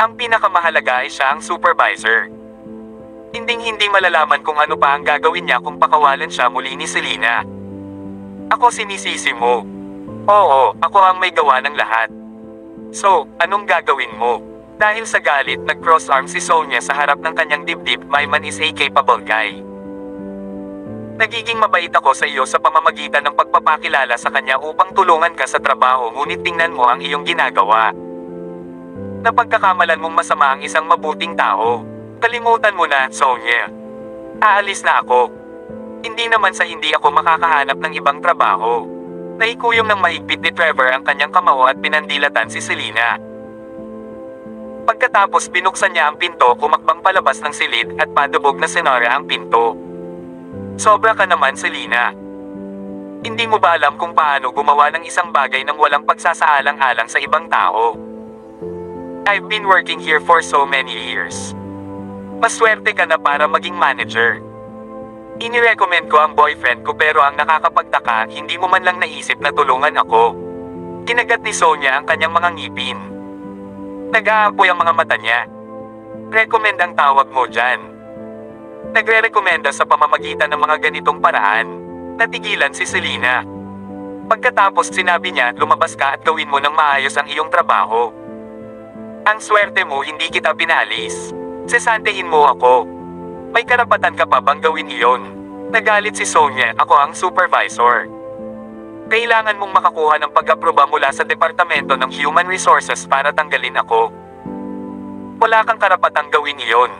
B: Ang pinakamahalaga ay siya ang supervisor. Hindi malalaman kung ano pa ang gagawin niya kung pakawalan siya muli ni Selena. Ako sinisisi mo. Oo, ako ang may gawa ng lahat. So, anong gagawin mo? Dahil sa galit, nag-cross arm si Sonia sa harap ng kanyang dibdib. My man is a capable guy. Nagiging mabait ako sa iyo sa pamamagitan ng pagpapakilala sa kanya upang tulungan ka sa trabaho, ngunit tingnan mo ang iyong ginagawa. Napagkakamalan mong masama ang isang mabuting tao. Kalimutan mo na, Sonia. Aalis na ako. Hindi naman sa hindi ako makakahanap ng ibang trabaho. Naikuyom ng mahigpit ni Trevor ang kanyang kamao at pinandilatan si Selena. Pagkatapos binuksan niya ang pinto, kumakbang palabas ng silid at padubog na sinara ang pinto. Sobra ka naman, Selena. Hindi mo ba alam kung paano gumawa ng isang bagay nang walang pagsasaalang-alang sa ibang tao? I've been working here for so many years. Maswerte ka na para maging manager. Inirecommend ko ang boyfriend ko pero ang nakakapagtaka, hindi mo man lang naisip na tulungan ako. Kinagat ni Sonia ang kanyang mga ngipin. Nag-aapoy ang mga mata niya. Recommend ang tawag mo dyan. Nagre-rekomenda sa pamamagitan ng mga ganitong paraan. Natigilan si Selena. Pagkatapos sinabi niya, lumabas ka at gawin mo ng maayos ang iyong trabaho. Ang swerte mo, hindi kita pinalis. Sesantehin mo ako. May karapatan ka pa bang gawin iyon? Nagalit si Sonia, ako ang supervisor. Kailangan mong makakuha ng pag-aproba mula sa Departamento ng Human Resources para tanggalin ako. Wala kang karapatang gawin iyon.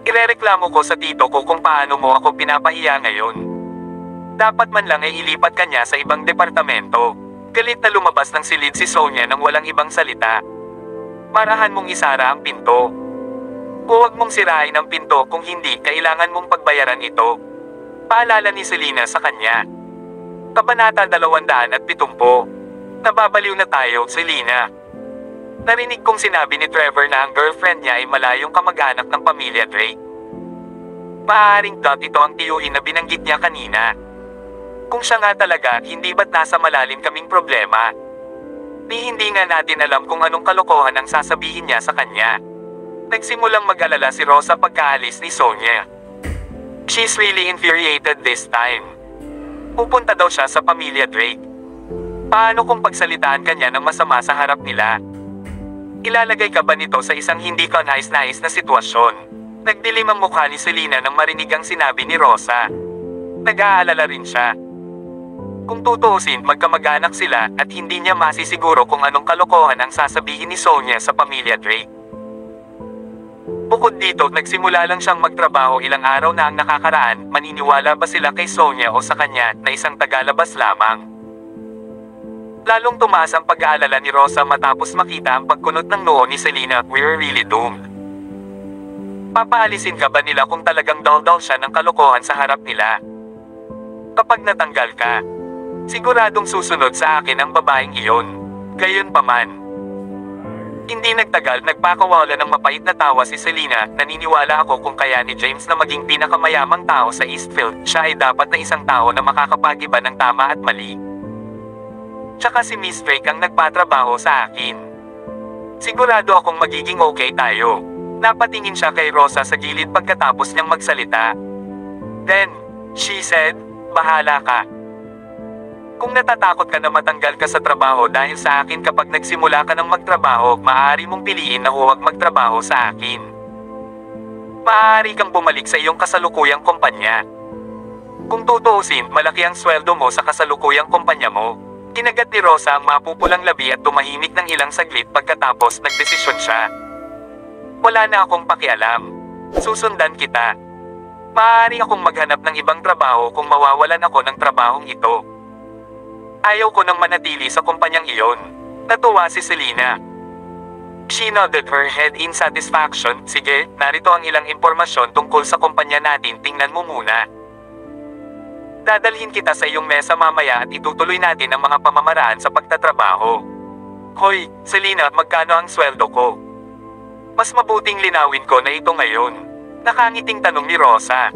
B: Irereklamo ko sa tito ko kung paano mo ako pinapahiya ngayon. Dapat man lang ay ilipat ka niya sa ibang departamento. Galit na lumabas ng silid si Sonia nang walang ibang salita. Marahan mong isara ang pinto. Huwag mong sirain ang pinto, kung hindi, kailangan mong pagbayaran ito. Paalala ni Selena sa kanya. Kabanata 270. Nababaliw na tayo, Selena. Narinig kong sinabi ni Trevor na ang girlfriend niya ay malayong kamag-anak ng pamilya Drake. Maaaring ito ang tiyuhin na binanggit niya kanina. Kung siya nga talaga, hindi ba't nasa malalim kaming problema? Hindi nga natin alam kung anong kalokohan ang sasabihin niya sa kanya. Nagsimulang mag-alala si Rosa pagkaalis ni Sonia. She's really infuriated this time. Pupunta daw siya sa pamilya Drake. Paano kung pagsalitaan kanya ng masama sa harap nila? Ilalagay ka ba nito sa isang hindi ka nais-nais na sitwasyon? Nagdilim ang mukha ni Selena nang marinig ang sinabi ni Rosa. Nag-aalala rin siya. Kung tutuusin, magkamag-anak sila at hindi niya masisiguro kung anong kalokohan ang sasabihin ni Sonia sa pamilya Drake. Bukod dito, nagsimula lang siyang magtrabaho ilang araw na ang nakakaraan. Maniniwala ba sila kay Sonia o sa kanya na isang tagalabas lamang? Lalong tumaas ang pag-aalala ni Rosa matapos makita ang pagkunot ng noo ni Selena. We're really doomed. Papaalisin ka ba nila kung talagang daldal siya ng kalokohan sa harap nila? Kapag natanggal ka, siguradong susunod sa akin ang babaeng iyon. Gayunpaman. Hindi nagtagal, nagpakawala ng mapait na tawa si Selena. Naniniwala ako kung kaya ni James na maging pinakamayamang tao sa Eastfield, siya ay dapat na isang tao na makakapag-iba ng tama at mali. Tsaka si Miss Drake ang nagpatrabaho sa akin. Sigurado akong magiging okay tayo. Napatingin siya kay Rosa sa gilid pagkatapos niyang magsalita. Then, she said, bahala ka. Kung natatakot ka na matanggal ka sa trabaho dahil sa akin kapag nagsimula ka ng magtrabaho, maaari mong piliin na huwag magtrabaho sa akin. Maaari kang bumalik sa iyong kasalukuyang kumpanya. Kung tutuusin, malaki ang sweldo mo sa kasalukuyang kumpanya mo. Kinagat ni Rosa ang mapupulang labi at tumahimik ng ilang saglit pagkatapos nagdesisyon siya. Wala na akong pakialam. Susundan kita. Maaari akong maghanap ng ibang trabaho kung mawawalan ako ng trabahong ito. Ayaw ko nang manatili sa kumpanyang iyon. Natuwa si Selena. She nodded her head in satisfaction. Sige, narito ang ilang impormasyon tungkol sa kumpanya natin, tingnan mo muna. Dadalhin kita sa iyong mesa mamaya at itutuloy natin ang mga pamamaraan sa pagtatrabaho. Hoy, Selena, magkano ang sweldo ko? Mas mabuting linawin ko na ito ngayon. Nakangiting tanong ni Rosa.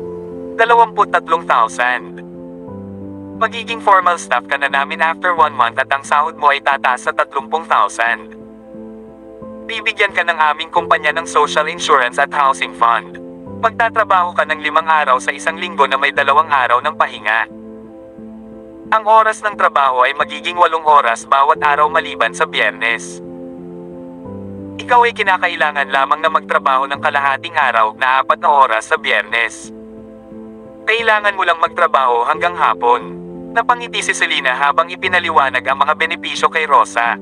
B: 23,000. Magiging formal staff ka na namin after 1 month at ang sahod mo ay tataas sa 30,000. Bibigyan ka ng aming kumpanya ng social insurance at housing fund. Magtatrabaho ka ng 5 araw sa isang linggo na may 2 araw ng pahinga. Ang oras ng trabaho ay magiging 8 oras bawat araw maliban sa Biyernes. Ikaw ay kinakailangan lamang na magtrabaho ng kalahating araw na 4 na oras sa Biyernes. Kailangan mo lang magtrabaho hanggang hapon. Napangiti si Selena habang ipinaliwanag ang mga benepisyo kay Rosa.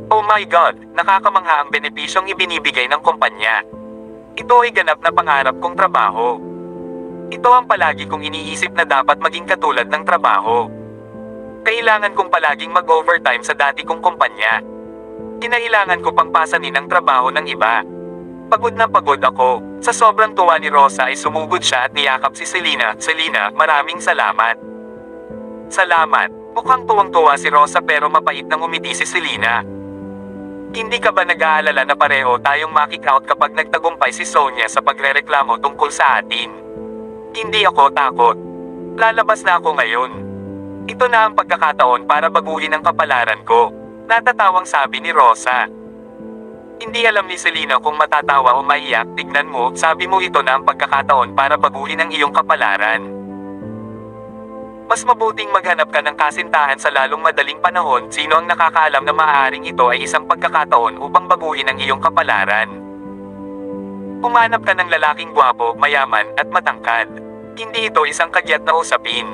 B: Oh my God, nakakamangha ang benepisyong ibinibigay ng kumpanya. Ito ay ganap na pangarap kong trabaho. Ito ang palagi kong iniisip na dapat maging katulad ng trabaho. Kailangan kong palaging mag-overtime sa dati kong kumpanya. Kinailangan ko pang pasanin ang trabaho ng iba. Pagod na pagod ako. Sa sobrang tuwa ni Rosa ay sumugod siya at niyakap si Selena. Selena, maraming salamat. Salamat. Mukhang tuwang-tuwa si Rosa pero mapait nang umiti si Selena. Hindi ka ba nag-aalala na pareho tayong makik-out kapag nagtagumpay si Sonia sa pagrereklamo tungkol sa atin? Hindi ako takot. Lalabas na ako ngayon. Ito na ang pagkakataon para baguhin ang kapalaran ko. Natatawang sabi ni Rosa. Hindi alam ni Selena kung matatawa o maiyak. Tignan mo, sabi mo ito na ang pagkakataon para baguhin ang iyong kapalaran. Mas mabuting maghanap ka ng kasintahan sa lalong madaling panahon. Sino ang nakakaalam na maaaring ito ay isang pagkakataon upang baguhin ang iyong kapalaran? Humanap ka ng lalaking gwapo, mayaman, at matangkad. Hindi ito isang kagyat na usapin.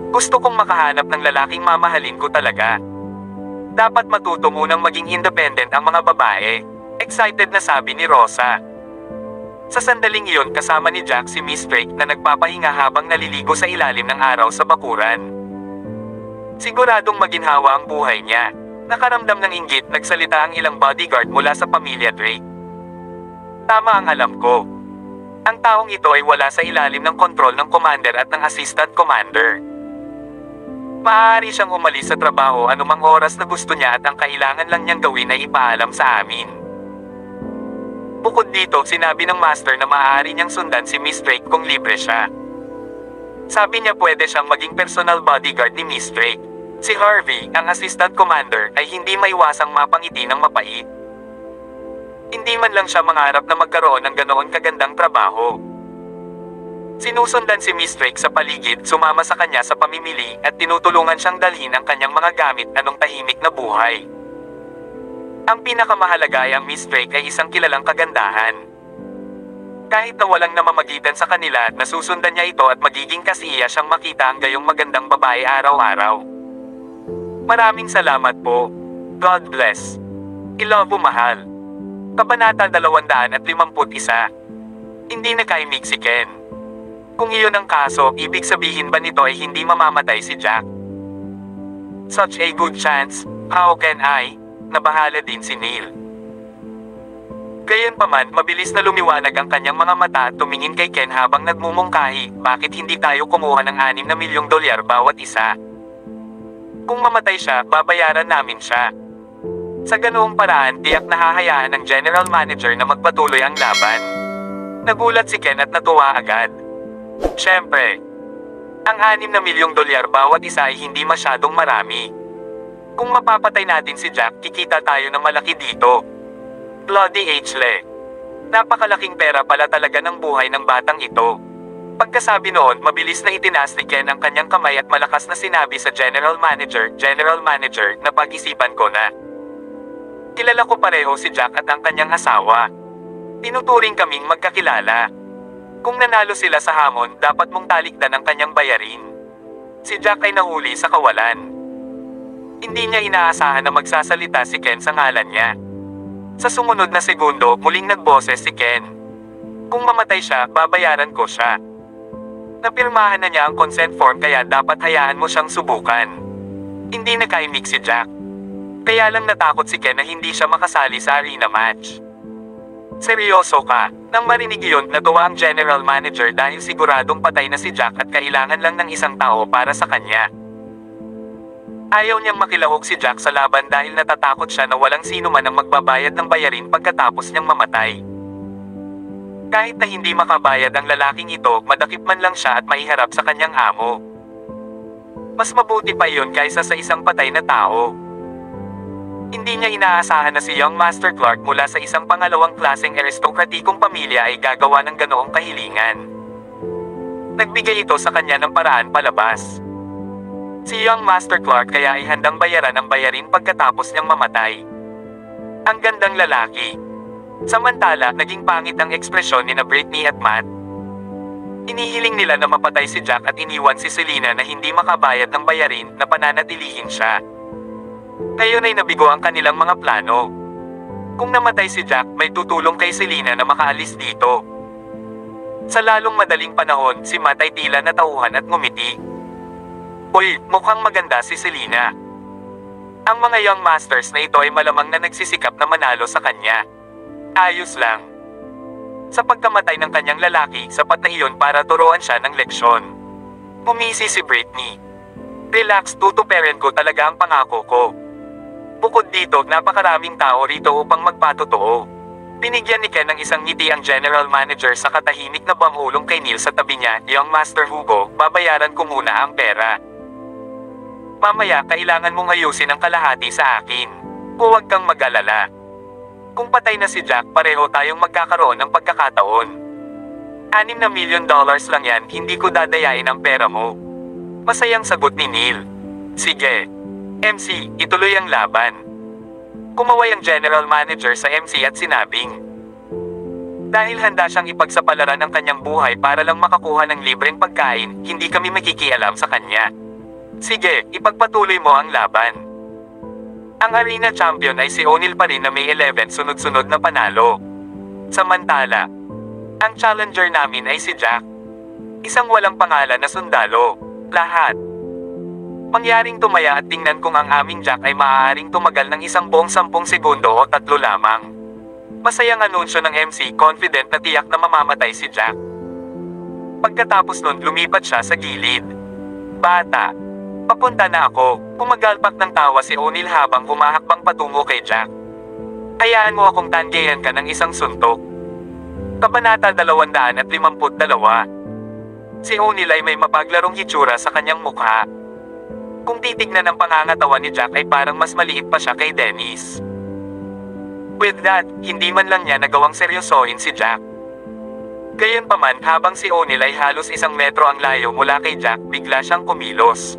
B: Gusto kong makahanap ng lalaking mamahalin ko talaga. Dapat matuto munang maging independent ang mga babae. Excited na sabi ni Rosa. Sa sandaling iyon kasama ni Jack si Miss Drake na nagpapahinga habang naliligo sa ilalim ng araw sa bakuran. Siguradong maginhawa ang buhay niya. Nakaramdam ng inggit, nagsalita ang ilang bodyguard mula sa pamilya Drake. Tama ang alam ko. Ang taong ito ay wala sa ilalim ng kontrol ng commander at ng assistant commander. Maaari siyang umalis sa trabaho anumang oras na gusto niya at ang kailangan lang niyang gawin ay ipaalam sa amin. Bukod dito, sinabi ng master na maaari niyang sundan si Miss Drake kung libre siya. Sabi niya pwede siyang maging personal bodyguard ni Miss Drake. Si Harvey, ang assistant commander, ay hindi maiwasang mapangiti ng mapait. Hindi man lang siya mangarap na magkaroon ng ganoon kagandang trabaho. Sinusundan si Miss Drake sa paligid, sumama sa kanya sa pamimili, at tinutulungan siyang dalhin ang kanyang mga gamit anong tahimik na buhay. Ang pinakamahalaga ay ang Miss Drake ay isang kilalang kagandahan. Kahit na walang namamagitan sa kanila, nasusundan niya ito at magiging kasiya siyang makita ang gayong magandang babae araw-araw. Maraming salamat po. God bless. I love you, mahal. Kabanata 251. Hindi na kay Mexican. Kung iyon ang kaso, ibig sabihin ba nito ay hindi mamamatay si Jack? Such a good chance, how can I? Nabahala din si Neil. Gayunpaman, mabilis na lumiwanag ang kanyang mga mata at tumingin kay Ken habang nagmumungkahi, bakit hindi tayo kumuha ng $6 na milyong bawat isa? Kung mamatay siya, babayaran namin siya. Sa ganoong paraan, tiyak na hahayaan ng general manager na magpatuloy ang laban. Nagulat si Ken at natuwa agad. Siyempre, ang $6 na milyong bawat isa ay hindi masyadong marami. Kung mapapatay natin si Jack, kikita tayo ng malaki dito. Bloody H-le. Napakalaking pera pala talaga ng buhay ng batang ito. Pagkasabi noon, mabilis na itinaas ni Ken ang kanyang kamay at malakas na sinabi sa General Manager, na pag-isipan ko na. Kilala ko pareho si Jack at ang kanyang asawa. Tinuturing kaming magkakilala. Kung nanalo sila sa hamon, dapat mong talikdan ang kanyang bayarin. Si Jack ay nahuli sa kawalan. Hindi niya inaasahan na magsasalita si Ken sa ngalan niya. Sa sumunod na segundo, muling nagboses si Ken. Kung mamatay siya, babayaran ko siya. Napirmahan na niya ang consent form kaya dapat hayaan mo siyang subukan. Hindi nakaimik si Jack. Kaya lang natakot si Ken na hindi siya makasali sa arena match. Seryoso ka? Nang marinig iyon, natuwa ang general manager dahil siguradong patay na si Jack at kailangan lang ng isang tao para sa kanya. Ayaw niyang makilahok si Jack sa laban dahil natatakot siya na walang sino man ang magbabayad ng bayarin pagkatapos niyang mamatay. Kahit na hindi makabayad ang lalaking ito, madakip man lang siya at maiharap sa kanyang amo. Mas mabuti pa iyon kaysa sa isang patay na tao. Hindi niya inaasahan na si Young Master Clark mula sa isang pangalawang klaseng aristokratikong pamilya ay gagawa ng ganoong kahilingan. Nagbigay ito sa kanya ng paraan palabas. Si Young Master Clark kaya ay handang bayaran ang bayarin pagkatapos niyang mamatay. Ang gandang lalaki. Samantala, naging pangit ang ekspresyon ni na Brittany at Matt. Inihiling nila na mapatay si Jack at iniwan si Selena na hindi makabayad ng bayarin na pananatilihin siya. Ngayon ay nabigo ang kanilang mga plano. Kung namatay si Jack, may tutulong kay Selena na makaalis dito. Sa lalong madaling panahon, si Matt ay tila natauhan at ngumiti. Uy, mukhang maganda si Selena. Ang mga young masters na ito ay malamang na nagsisikap na manalo sa kanya. Ayos lang. Sa pagkamatay ng kanyang lalaki, sapat na iyon para turuan siya ng leksyon. Umisi si Brittany. Relax, tutuperin ko talaga ang pangako ko. Bukod dito, napakaraming tao rito upang magpatotoo. Binigyan ni Ken ng isang ngiti ang general manager sa katahimik na bangulong kay Neil sa tabi niya. Young Master Hugo, babayaran ko muna ang pera. Mamaya, kailangan mong ayusin ang kalahati sa akin. Huwag kang mag-alala. Kung patay na si Jack, pareho tayong magkakaroon ng pagkakataon. $6 million lang yan, hindi ko dadayain ang pera mo. Masayang sagot ni Neil. Sige. MC, ituloy ang laban. Kumaway ang general manager sa MC at sinabing, dahil handa siyang ipagsapalaran ang kanyang buhay para lang makakuha ng libreng pagkain, hindi kami makikialam sa kanya. Sige, ipagpatuloy mo ang laban. Ang arena champion ay si O'Neil pa rin na may 11 sunod-sunod na panalo. Samantala, ang challenger namin ay si Jack. Isang walang pangalan na sundalo. Lahat. Mangyaring tumaya at tingnan kung ang aming Jack ay maaaring tumagal ng isang buong 10 segundo o 3 lamang. Masayang anunsyo ng MC, confident na tiyak na mamamatay si Jack. Pagkatapos nun, lumipat siya sa gilid. Bata. Papunta na ako. Pumagalpak ng tawa si O'Neil habang humahakbang patungo kay Jack. Hayaan mo akong tanggayan ka ng isang suntok. Kabanata 252. Si O'Neil ay may mapaglarong hitsura sa kanyang mukha. Kung titignan ang pangangatawan ni Jack ay parang mas maliit pa siya kay Dennis. With that, hindi man lang niya nagawang seryosohin si Jack. Gayunpaman, habang si O'Neil ay halos 1 metro ang layo mula kay Jack, bigla siyang kumilos.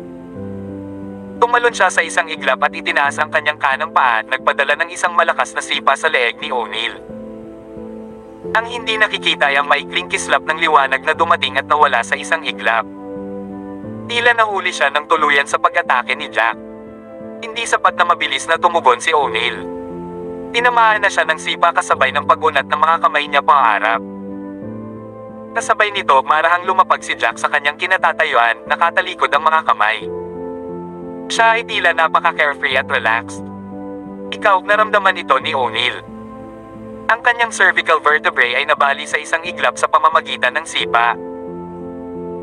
B: Tumalon siya sa isang iglap at itinaas ang kanyang kanang paa at nagpadala ng isang malakas na sipa sa leeg ni O'Neil. Ang hindi nakikita ay ang maikling kislap ng liwanag na dumating at nawala sa isang iglap. Tila nahuli siya ng tuluyan sa pag-atake ni Jack. Hindi sapat na mabilis na tumugon si O'Neil. Tinamaan na siya ng sipa kasabay ng pag-unat ng mga kamay niya paharap. Kasabay nito, marahang lumapag si Jack sa kanyang kinatatayuan, nakatalikod ang mga kamay. Siya ay tila napaka-carefree at relaxed. Ikaw, naramdaman ito ni O'Neil. Ang kanyang cervical vertebrae ay nabali sa isang iglap sa pamamagitan ng sipa.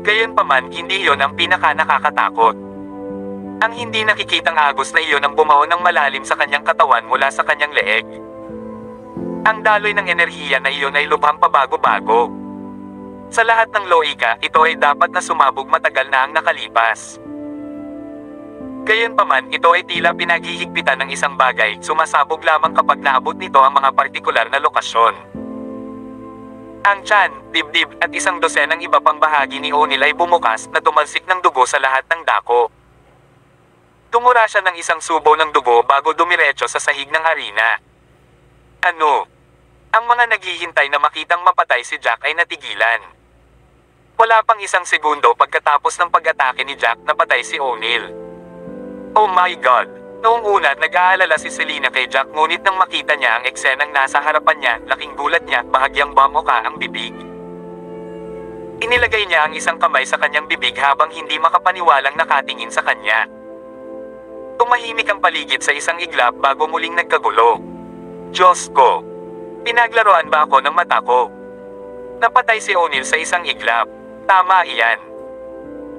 B: Gayunpaman, hindi iyon ang pinaka-nakakatakot. Ang hindi nakikitang agos na iyon ang bumaon ng malalim sa kanyang katawan mula sa kanyang leeg. Ang daloy ng enerhiya na iyon ay lubhang pabago-bago. Sa lahat ng loika, ito ay dapat na sumabog matagal na ang nakalipas. Gayunpaman, ito ay tila pinaghihigpitan ng isang bagay, sumasabog lamang kapag naabot nito ang mga partikular na lokasyon. Ang tiyan, dibdib, at 12 iba pang bahagi ni O'Neil ay bumukas na tumalsik ng dugo sa lahat ng dako. Tumura siya ng isang subo ng dugo bago dumiretso sa sahig ng arena. Ano? Ang mga naghihintay na makitang mapatay si Jack ay natigilan. Wala pang 1 segundo pagkatapos ng pag-atake ni Jack, napatay si O'Neil. Oh my God! Noong una, nag-aalala si Selena kay Jack ngunit nang makita niya ang eksenang nasa harapan niya, laking gulat niya, bahagyang bumuka ang bibig. Inilagay niya ang isang kamay sa kanyang bibig habang hindi makapaniwalang nakatingin sa kanya. Tumahimik ang paligid sa isang iglap bago muling nagkagulo. Diyos ko! Pinaglaruan ba ako ng mata ko? Napatay si O'Neil sa isang iglap. Tama iyan.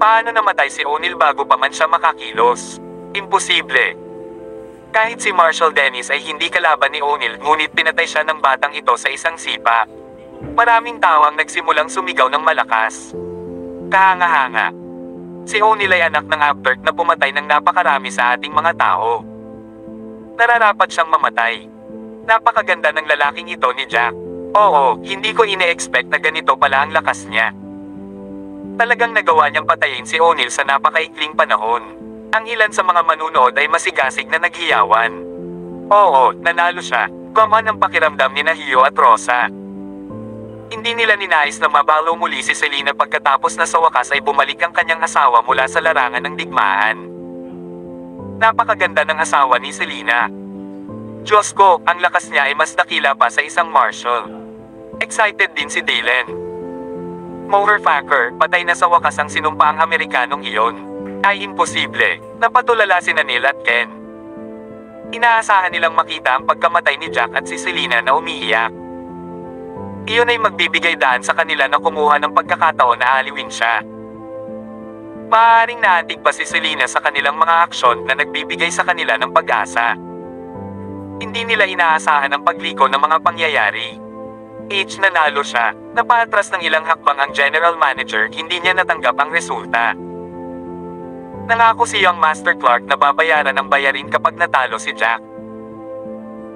B: Paano namatay si O'Neil bago pa man siya makakilos? Imposible. Kahit si Marshall Dennis ay hindi kalaban ni O'Neil ngunit pinatay siya ng batang ito sa isang sipa. Maraming tao ang nagsimulang sumigaw ng malakas. Kahanga-hanga. Si O'Neil ay anak ng Abtert na pumatay ng napakarami sa ating mga tao. Nararapat siyang mamatay. Napakaganda ng lalaking ito ni Jack. Oo, hindi ko ine-expect na ganito pala ang lakas niya. Talagang nagawa niyang patayin si O'Neil sa napakaikling panahon. Ang ilan sa mga manunood ay masigasig na naghiyawan. Oo, nanalo siya. Gumaan ang pakiramdam ni Hio at Rosa. Hindi nila ninais na mabalo muli si Selena pagkatapos na sa wakas ay bumalik ang kanyang asawa mula sa larangan ng digmaan. Napakaganda ng asawa ni Selena. Diyos ko, ang lakas niya ay mas dakila pa sa isang Marshall. Excited din si Dylan. Motherfucker, patay na sa wakas ang sinumpaang Amerikanong iyon. Ay imposible. Napatulala si Neil at Ken. Inaasahan nilang makita ang pagkamatay ni Jack at si Selena na umiiyak. Iyon ay magbibigay daan sa kanila na kumuha ng pagkakataon na aliwin siya. Maaaring naantig pa si Selena sa kanilang mga aksyon na nagbibigay sa kanila ng pag-asa. Hindi nila inaasahan ang pagliko ng mga pangyayari. Nanalo siya. Napatras ng ilang hakbang ang general manager, hindi niya natanggap ang resulta. Nangako si Young Master Clark na babayaran ang bayarin kapag natalo si Jack.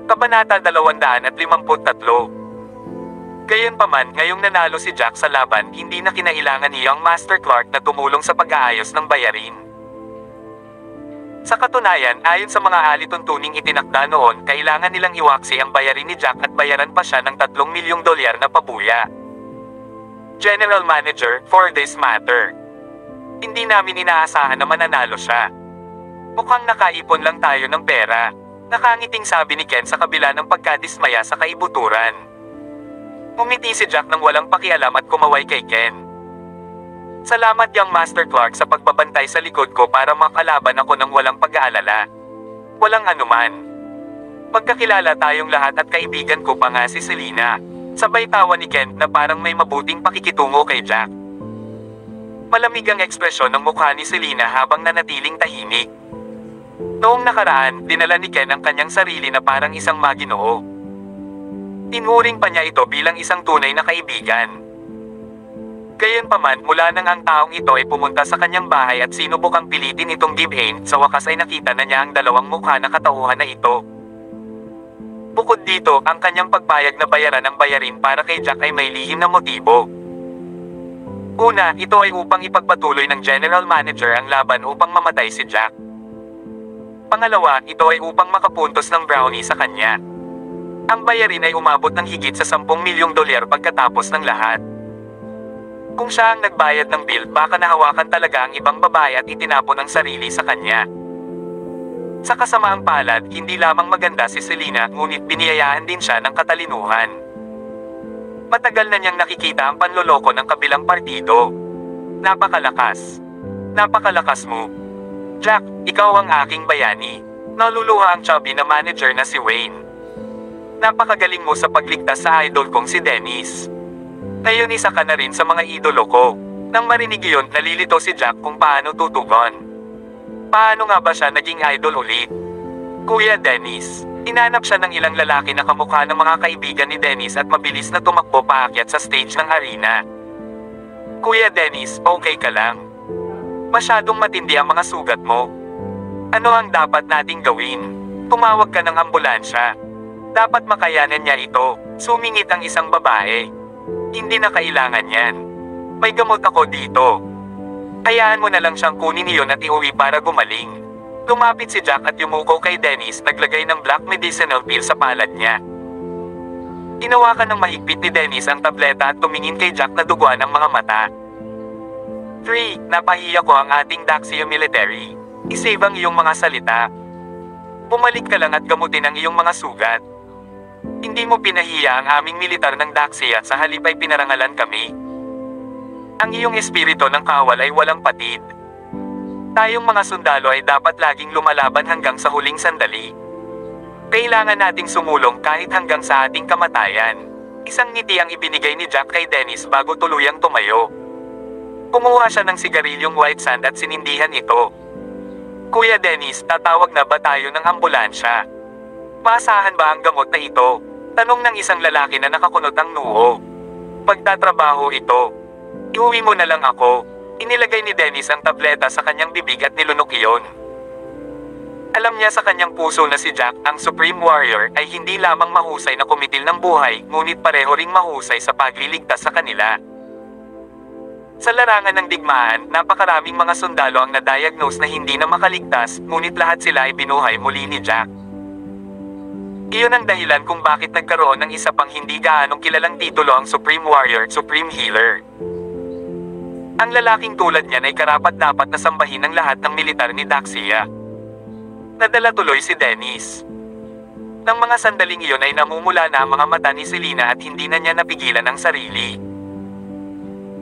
B: Kabanata 253. Gayunpaman, ngayong nanalo si Jack sa laban, hindi na kinailangan ni Young Master Clark na tumulong sa pag-aayos ng bayarin. Sa katunayan, ayon sa mga alituntuning itinakda noon, kailangan nilang iwaksi ang bayarin ni Jack at bayaran pa siya ng $3 milyong na pabuya. General Manager, for this matter. Hindi namin inaasahan na mananalo siya. Mukhang nakaipon lang tayo ng pera. Nakangiting sabi ni Ken sa kabila ng pagkadismaya sa kaibuturan. Ngumiti si Jack nang walang pakialam at kumaway kay Ken. Salamat Young Master Clark sa pagbabantay sa likod ko para makalaban ako ng walang pag-aalala. Walang anuman. Pagkakilala tayong lahat at kaibigan ko pa nga si Selena. Sabay tawa ni Ken na parang may mabuting pakikitungo kay Jack. Malamig ang ekspresyon ng mukha ni Selena habang nanatiling tahimik. Noong nakaraan, dinala ni Ken ang kanyang sarili na parang isang maginoo. Tinuring pa niya ito bilang isang tunay na kaibigan. Gayunpaman, mula nang ang taong ito ay pumunta sa kanyang bahay at sinubukang pilitin itong give-in, sa wakas ay nakita na niya ang dalawang mukha na katauhan na ito. Bukod dito, ang kanyang pagpayag na bayaran ang bayarin para kay Jack ay may lihim na motibo. Una, ito ay upang ipagpatuloy ng general manager ang laban upang mamatay si Jack. Pangalawa, ito ay upang makapuntos ng brownie sa kanya. Ang bayarin ay umabot ng higit sa $10 milyong pagkatapos ng lahat. Kung siya ang nagbayad ng bill, baka nahawakan talaga ang ibang babae at itinapon ang sarili sa kanya. Sa kasamaang palad, hindi lamang maganda si Selena ngunit biniyayaan din siya ng katalinuhan. Matagal na niyang nakikita ang panloloko ng kabilang partido. Napakalakas. Napakalakas mo. Jack, ikaw ang aking bayani. Naluluha ang chubby na manager na si Wayne. Napakagaling mo sa pagligtas sa idol kong si Dennis. Ngayon isa ka na rin sa mga idolo ko. Nang marinig iyon, nalilito si Jack kung paano tutugon. Paano nga ba siya naging idol ulit? Kuya Dennis. Inanap siya ng ilang lalaki na kamukha ng mga kaibigan ni Dennis at mabilis na tumakbo paakyat sa stage ng arena. Kuya Dennis, okay ka lang? Masyadong matindi ang mga sugat mo. Ano ang dapat nating gawin? Tumawag ka ng ambulansya. Dapat makayanan niya ito, sumingit ang isang babae. Hindi na kailangan yan. May gamot ako dito. Hayaan mo na lang siyang kunin iyon at iuwi para gumaling. Lumapit si Jack at yumuko kay Dennis, naglagay ng black medicinal pill sa palad niya. Hinawakan ng mahigpit ni Dennis ang tableta at tumingin kay Jack na duguan ang mga mata. 3. Napahiya ko ang ating Daxio military. Isave ang iyong mga salita. Bumalik ka lang at gamutin ang iyong mga sugat. Hindi mo pinahiya ang aming militar ng Daxia sa halip ay pinarangalan kami. Ang iyong espiritu ng kawal ay walang patid. Tayong mga sundalo ay dapat laging lumalaban hanggang sa huling sandali. Kailangan nating sumulong kahit hanggang sa ating kamatayan. Isang ngiti ang ibinigay ni Jack kay Dennis bago tuluyang tumayo. Kumuha siya ng sigarilyong white sand at sinindihan ito. Kuya Dennis, tatawag na ba tayo ng ambulansya? Maasahan ba ang gamot na ito? Tanong ng isang lalaki na nakakunot ang noo. Pagtatrabaho ito. Iuwi mo na lang ako. Inilagay ni Dennis ang tableta sa kanyang bibig at nilunok iyon. Alam niya sa kanyang puso na si Jack, ang Supreme Warrior, ay hindi lamang mahusay na kumitil ng buhay, ngunit pareho ring mahusay sa pagliligtas sa kanila. Sa larangan ng digmaan, napakaraming mga sundalo ang na-diagnose na hindi na makaligtas, ngunit lahat sila ay binuhay muli ni Jack. Iyon ang dahilan kung bakit nagkaroon ng isa pang hindi gaanong kilalang titulo ang Supreme Warrior, Supreme Healer. Ang lalaking tulad niyan ay karapat-dapat na sambahin ng lahat ng militar ni Daxia. Nadala tuloy si Dennis. Nang mga sandaling iyon ay namumula na ang mga mata ni Selena at hindi na niya napigilan ang sarili.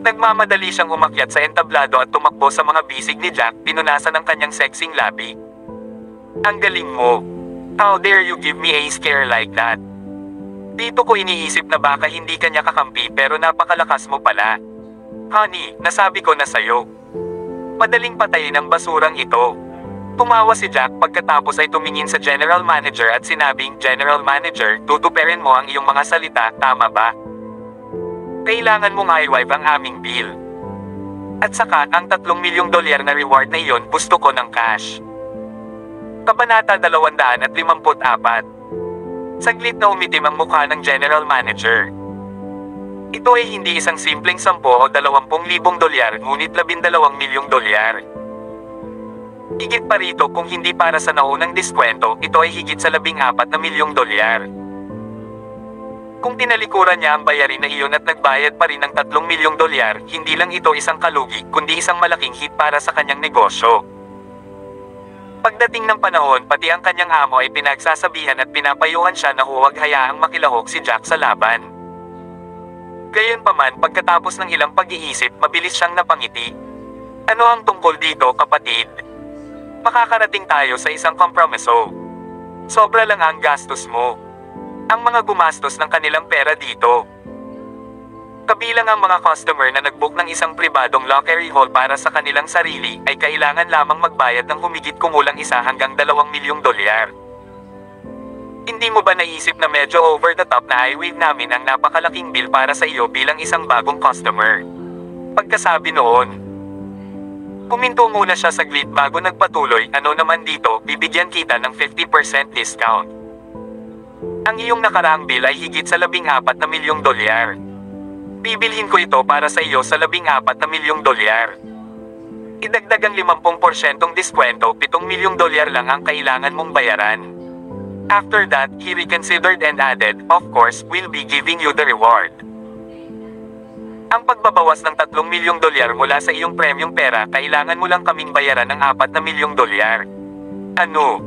B: Nagmamadali siyang umakyat sa entablado at tumakbo sa mga bisig ni Jack, pinunasan ng kanyang sexing labi. Ang galing mo. How dare you give me a scare like that? Dito ko iniisip na baka hindi kanya kakampi pero napakalakas mo pala. Honey, nasabi ko na sayo. Madaling patayin ang basurang ito. Tumawa si Jack pagkatapos ay tumingin sa General Manager at sinabing, General Manager, tutuperin mo ang iyong mga salita, tama ba? Kailangan mong i-wipe ang aming bill. At saka, ang $3 milyong na reward na iyon, gusto ko ng cash. Kabanata 254. Saglit na umitim ang mukha ng General Manager. Ito ay hindi isang simpleng 10 o $20,000, ngunit $12 milyong. Higit pa rito kung hindi para sa naunang diskwento, ito ay higit sa $14 milyong. Kung tinalikuran niya ang bayarin na iyon at nagbayad pa rin ng $3 milyong, hindi lang ito isang kalugi, kundi isang malaking hit para sa kanyang negosyo. Pagdating ng panahon, pati ang kanyang amo ay pinagsasabihan at pinapayuhan siya na huwag hayaang makilahok si Jack sa laban. Gayunpaman, pagkatapos ng ilang pag-iisip, mabilis siyang napangiti. Ano ang tungkol dito, kapatid? Makakarating tayo sa isang kompromiso. Sobra lang ang gastos mo. Ang mga gumastos ng kanilang pera dito. Kabilang ang mga customer na nag-book ng isang pribadong lockery hall para sa kanilang sarili, ay kailangan lamang magbayad ng humigit kumulang $1 hanggang $2 milyong. Hindi mo ba naisip na medyo over the top na i-wave namin ang napakalaking bill para sa iyo bilang isang bagong customer? Pagkasabi noon, puminto muna siya saglit bago nagpatuloy, ano naman dito, bibigyan kita ng 50% discount. Ang iyong nakaraang bill ay higit sa $14 milyong. Bibilhin ko ito para sa iyo sa $14 milyong. Idagdag ang 50% diskwento, $7 milyong lang ang kailangan mong bayaran. After that, he reconsidered and added, of course, we'll be giving you the reward. Ang pagbabawas ng $3 milyong mula sa iyong premium pera, kailangan mo lang kaming bayaran ng $4 milyong. Ano?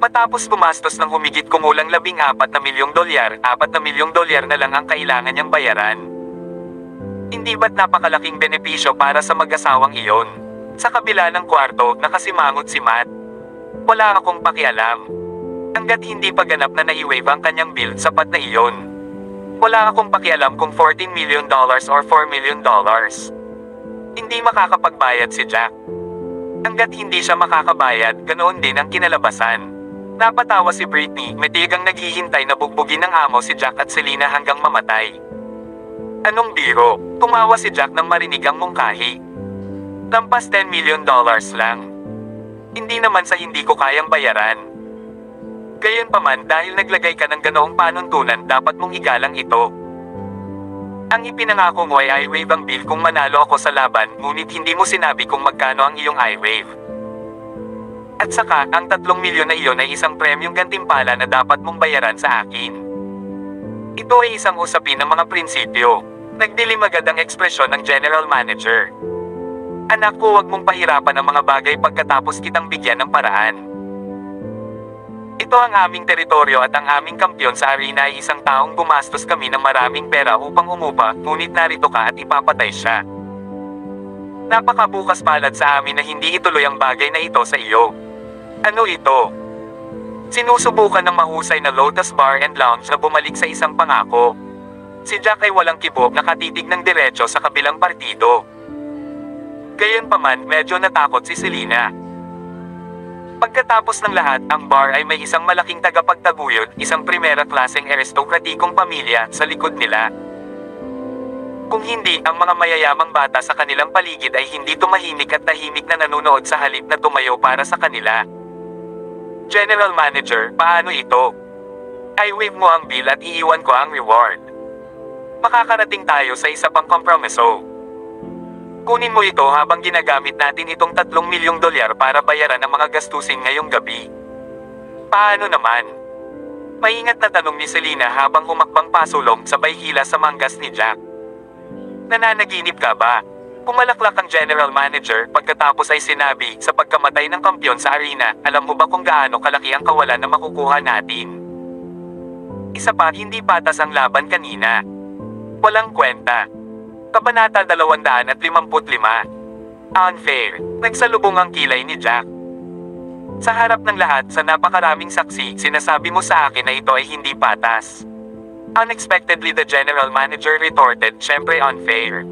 B: Matapos gumastos ng humigit kumulang $14 milyong, $4 milyong na lang ang kailangan niyang bayaran. Hindi ba't napakalaking benepisyo para sa mag-asawang iyon? Sa kabila ng kwarto, nakasimangot si Matt. Wala akong pakialam. Hanggat hindi pa ganap na nai-waive ang kanyang bill, sapat na iyon. Wala akong pakialam kung $14 million or $4 million. Hindi makakapagbayad si Jack. Hanggat hindi siya makakabayad, ganoon din ang kinalabasan. Napatawa si Britney, matigang naghihintay na bugbugin ng amo si Jack at Selena hanggang mamatay. Anong biro? Tumawa si Jack nang marinig ang mungkahi. Lampas $10 million lang. Hindi naman sa hindi ko kayang bayaran. Gayunpaman, dahil naglagay ka ng ganoong panuntunan, dapat mong igalang ito. Ang ipinangako mo ay i-waive ang bill kung manalo ako sa laban, ngunit hindi mo sinabi kung magkano ang iyong i-waive. At saka, ang 3 milyon na iyon ay isang premyong gantimpala na dapat mong bayaran sa akin. Ito ay isang usapin ng mga prinsipyo. Nagdilim agad ang ekspresyon ng General Manager. Anak ko, huwag mong pahirapan ang mga bagay pagkatapos kitang bigyan ng paraan. Ito ang aming teritoryo at ang aming kampiyon sa arena ay isang taong gumastos kami ng maraming pera upang umupa, ngunit narito ka at ipapatay siya. Napakabukas palad sa amin na hindi ituloy ang bagay na ito sa iyo. Ano ito? Sinusubukan ng mahusay na Lotus Bar and Lounge na bumalik sa isang pangako. Si Jack ay walang kibo, nakatitig ng diretso sa kabilang partido. Gayunpaman, medyo natakot si Selena. Pagkatapos ng lahat, ang bar ay may isang malaking tagapagtaguyod, isang primera klaseng aristokratikong pamilya sa likod nila. Kung hindi, ang mga mayayamang bata sa kanilang paligid ay hindi tumahimik at tahimik na nanonood sa halip na tumayo para sa kanila. General Manager, paano ito? I-waive mo ang bill at iiwan ko ang reward. Makakarating tayo sa isa pang kompromiso. Kunin mo ito habang ginagamit natin itong $3 milyong para bayaran ang mga gastusin ngayong gabi. Paano naman? Maingat na tanong ni Selena habang humakbang pasulong sabay hila sa manggas ni Jack. Nananaginip ka ba? Pumalaklak ang general manager pagkatapos ay sinabi, sa pagkamatay ng kampiyon sa arena, alam mo ba kung gaano kalaki ang kawalan na makukuha natin? Isa pa, hindi patas ang laban kanina. Walang kwenta. Kabanata 255. Unfair. Nagsalubong ang kilay ni Jack. Sa harap ng lahat, sa napakaraming saksi, sinasabi mo sa akin na ito ay hindi patas. Unexpectedly, the general manager retorted, syempre unfair.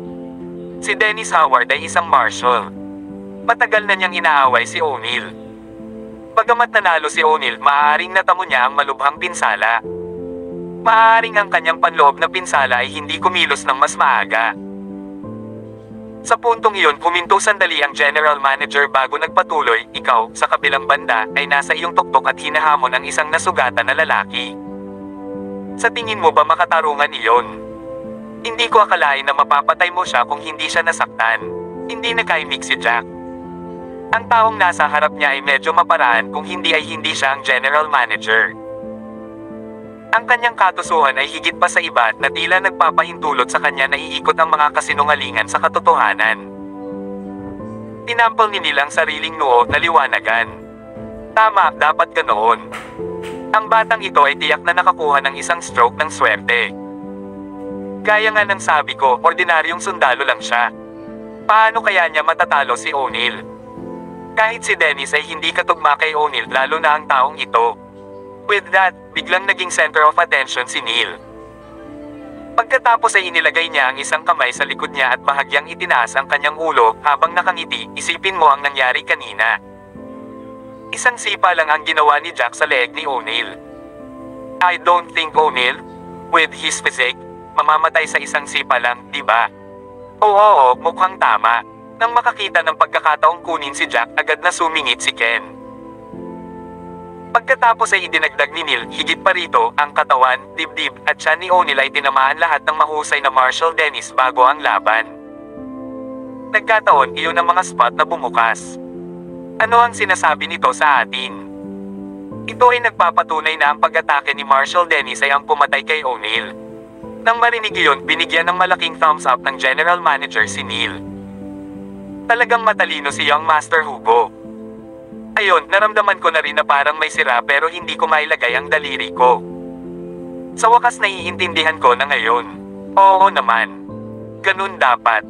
B: Si Dennis Howard ay isang marshal. Matagal na niyang inaaway si O'Neill. Bagamat nanalo si O'Neill, maaaring natamo niya ang malubhang pinsala. Maaaring ang kanyang panloob na pinsala ay hindi kumilos ng mas maaga. Sa puntong iyon, huminto sandali ang general manager bago nagpatuloy, ikaw, sa kabilang banda, ay nasa iyong tuktok at hinahamon ang isang nasugatan na lalaki. Sa tingin mo ba makatarungan iyon? Hindi ko akalain na mapapatay mo siya kung hindi siya nasaktan. Hindi nakaimik si Jack. Ang taong nasa harap niya ay medyo maparaan kung hindi ay hindi siya ang general manager. Ang kanyang katusuhan ay higit pa sa iba na tila nagpapahintulot sa kanya na iikot ang mga kasinungalingan sa katotohanan. Tinampal ni Neil ang sariling noo na liwanagan. Tama, dapat ganoon. Ang batang ito ay tiyak na nakakuha ng isang stroke ng swerte. Gaya nga ng sabi ko, ordinaryong sundalo lang siya. Paano kaya niya matatalo si O'Neill? Kahit si Dennis ay hindi katugma kay O'Neill, lalo na ang taong ito. With that, biglang naging center of attention si Neil. Pagkatapos ay inilagay niya ang isang kamay sa likod niya at bahagyang itinaas ang kanyang ulo habang nakangiti, isipin mo ang nangyari kanina. Isang sipa lang ang ginawa ni Jack sa leeg ni O'Neill. I don't think O'Neill, with his physique, mamamatay sa isang sipa lang, di ba? Oo, mukhang tama. Nang makakita ng pagkakataong kunin si Jack, agad na sumingit si Ken. Pagkatapos ay idinagdag ni Neil, higit pa rito, ang katawan, dibdib, at tiyan ni O'Neill ay tinamaan lahat ng mahusay na Marshal Dennis bago ang laban. Nagkataon, iyon ang mga spot na bumukas. Ano ang sinasabi nito sa atin? Ito ay nagpapatunay na ang pag-atake ni Marshal Dennis ay ang pumatay kay O'Neill. Nang marinig iyon, binigyan ng malaking thumbs up ng General Manager si Neil. Talagang matalino si Young Master Hugo. Ayon, naramdaman ko na rin na parang may sira pero hindi ko mailagay ang daliri ko. Sa wakas naiintindihan ko na ngayon. Oo naman. Ganun dapat.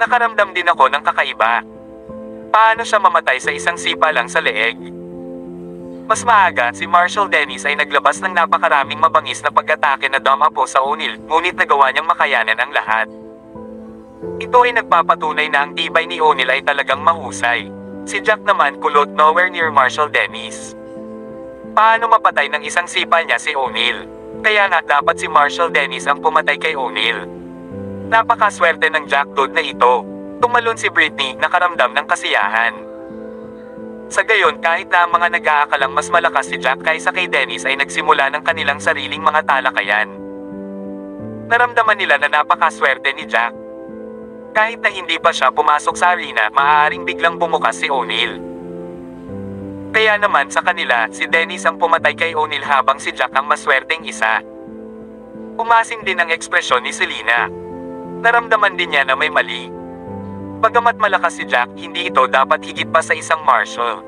B: Nakaramdam din ako ng kakaiba. Paano siya mamatay sa isang sipa lang sa leeg? Mas maaga, si Marshal Dennis ay naglabas ng napakaraming mabangis na pag-atake na dumapo sa O'Neill, ngunit nagawa niyang makayanan ang lahat. Ito ay nagpapatunay na ang tibay ni O'Neill ay talagang mahusay. Si Jack naman kulot nowhere near Marshal Dennis. Paano mapatay ng isang sipa niya si O'Neill? Kaya nga dapat si Marshal Dennis ang pumatay kay O'Neill. Napakaswerte ng Jack Todd na ito. Tumalon si Britney, nakaramdam ng kasiyahan. Sa gayon, kahit na ang mga nag-aakalang mas malakas si Jack kaysa kay Dennis ay nagsimula ng kanilang sariling mga talakayan. Naramdaman nila na napakaswerte ni Jack. Kahit na hindi pa siya pumasok sa arena, maaaring biglang bumukas si O'Neill. Kaya naman sa kanila, si Dennis ang pumatay kay O'Neill habang si Jack ang maswerteng isa. Umasim din ang ekspresyon ni Selena. Naramdaman din niya na may mali. Bagamat malakas si Jack, hindi ito dapat higit pa sa isang marshal.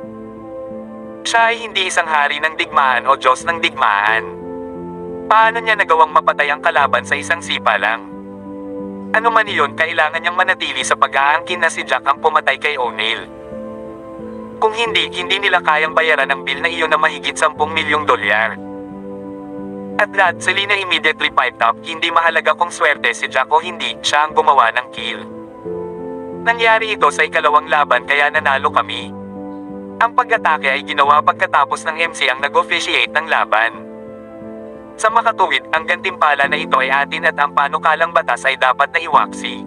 B: Siya ay hindi isang hari ng digmaan o Diyos ng digmaan. Paano niya nagawang mapatay ang kalaban sa isang sipa lang? Ano man iyon, kailangan niyang manatili sa pag-aangkin na si Jack ang pumatay kay O'Neil. Kung hindi nila kayang bayaran ang bill na iyon na mahigit 10 milyong dolyar. At that, Selena immediately piped up, hindi mahalaga kung swerte si Jack o hindi, siya ang gumawa ng kill. Nangyari ito sa ikalawang laban kaya nanalo kami. Ang pag-atake ay ginawa pagkatapos ng MC ang nag-officiate ng laban. Sa makatuwid, ang gantimpala na ito ay atin at ang panukalang batas ay dapat na iwaksi.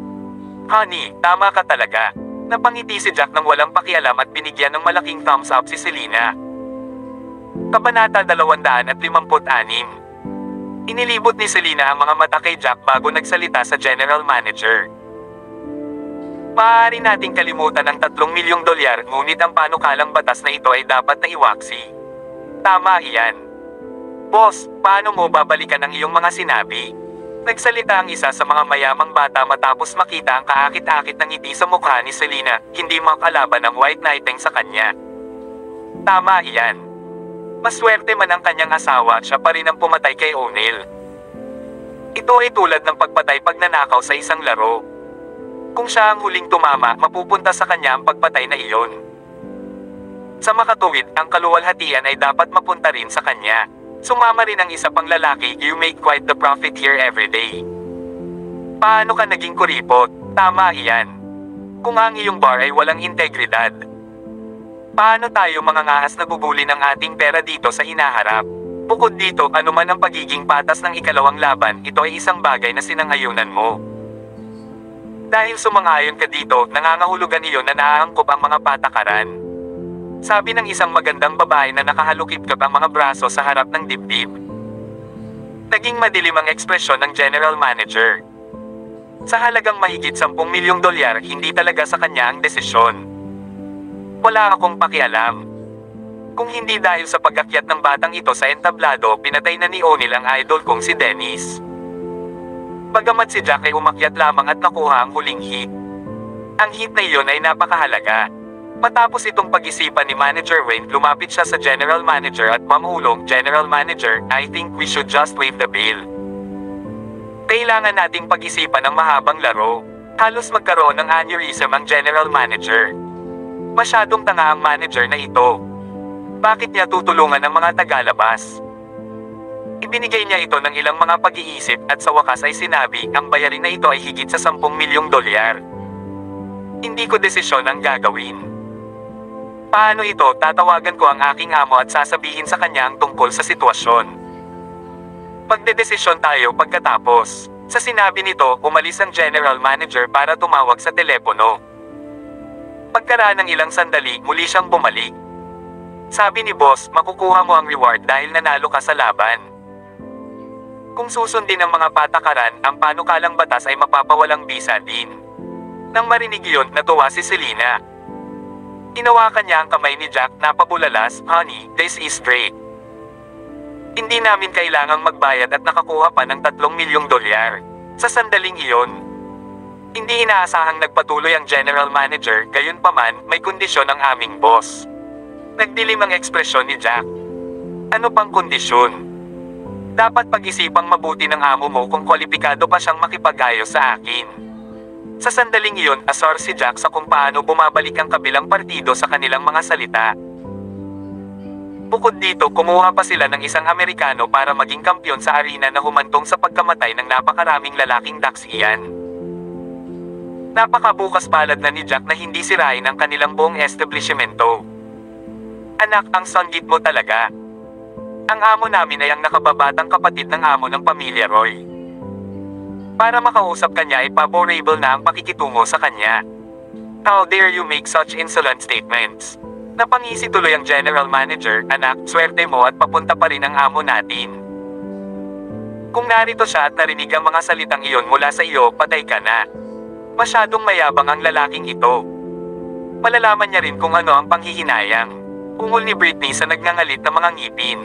B: Honey, tama ka talaga. Napangiti si Jack nang walang pakialam at binigyan ng malaking thumbs up si Selena. Kabanata 256. Inilibot ni Selena ang mga mata kay Jack bago nagsalita sa general manager. Maaari nating kalimutan ang 3 milyong dolyar, ngunit ang panukalang batas na ito ay dapat na iwaksi. Tama iyan. Boss, paano mo babalikan ang iyong mga sinabi? Nagsalita ang isa sa mga mayamang bata matapos makita ang kaakit-akit ng ngiti sa mukha ni Selena, hindi makalaban ang white knighting sa kanya. Tama iyan. Maswerte man ang kanyang asawa, siya pa rin ang pumatay kay O'Neil. Ito ay tulad ng pagpatay pag nanakaw sa isang laro. Kung siya ang huling tumama, mapupunta sa kanya ang pagpatay na iyon. Sa makatuwid, ang kaluwalhatian ay dapat mapunta rin sa kanya. Sumama rin ang isa pang lalaki, you make quite the profit here every day. Paano ka naging kuripot? Tama iyan. Kung ang iyong bar ay walang integridad. Paano tayo mga ngahas nabubuli ng ating pera dito sa hinaharap? Bukod dito, anuman ang pagiging patas ng ikalawang laban, ito ay isang bagay na sinangayunan mo. Dahil sumang-ayon ka dito, nangangahulugan iyon na naaangkop ang mga patakaran. Sabi ng isang magandang babae na nakahalukip-kap ang mga braso sa harap ng dibdib. Naging madilim ang ekspresyon ng general manager. Sa halagang mahigit 10 milyong dolyar, hindi talaga sa kanya ang desisyon. Wala akong pakialam. Kung hindi dahil sa pag-akyat ng batang ito sa entablado, pinatay na ni O'Neil ang idol kong si Dennis. Bagamat si Jack ay umakyat lamang at nakuha ang huling hit. Ang hit na iyon ay napakahalaga. Matapos itong pag-isipan ni Manager Wayne, lumapit siya sa General Manager at mamulong, General Manager, I think we should just waive the bill. Kailangan nating pag-isipan ng mahabang laro. Halos magkaroon ng aneurysm ang General Manager. Masyadong tanga ang manager na ito. Bakit niya tutulungan ang mga tagalabas? Ibinigay niya ito ng ilang mga pag-iisip at sa wakas ay sinabi, ang bayarin na ito ay higit sa 10 milyong dolyar. Hindi ko desisyon ang gagawin. Paano ito? Tatawagan ko ang aking amo at sasabihin sa kanya ang tungkol sa sitwasyon. Magdedesisyon tayo pagkatapos. Sa sinabi nito, umalis ang general manager para tumawag sa telepono. Pagkaraan ng ilang sandali, muli siyang bumalik. Sabi ni boss, makukuha mo ang reward dahil nanalo ka sa laban. Kung susundin ang mga patakaran, ang panukalang batas ay mapapawalang bisa din. Nang marinig iyon, natuwa si Selena. Inawakan niya ang kamay ni Jack, napabulalas, honey, this is great. Hindi namin kailangang magbayad at nakakuha pa ng 3 milyong dolyar. Sa sandaling iyon, hindi inaasahang nagpatuloy ang general manager, gayunpaman, may kondisyon ang aming boss. Nagdilim ang ekspresyon ni Jack. Ano pang kondisyon? Dapat pag-isipang mabuti ng amo mo kung kwalipikado pa siyang makipag-ayos sa akin. Sa sandaling iyon, asar si Jack sa kung paano bumabalik ang kabilang partido sa kanilang mga salita. Bukod dito, kumuha pa sila ng isang Amerikano para maging kampyon sa arena na humantong sa pagkamatay ng napakaraming lalaking daksiyan. Napakabukas palad na ni Jack na hindi sirain ang kanilang buong establishmento. Anak, ang sanggit mo talaga. Ang amo namin ay ang nakababatang kapatid ng amo ng pamilya Roy. Para makausap kanya ay favorable na ang pakikitungo sa kanya. How dare you make such insolent statements? Napangisi tuloy ang general manager, anak, swerte mo at papunta pa rin ang amo natin. Kung narito siya at narinig ang mga salitang iyon mula sa iyo, patay ka na. Masyadong mayabang ang lalaking ito. Malalaman niya rin kung ano ang panghihinayang. Ungol ni Britney sa nagngangalit na mga ngipin.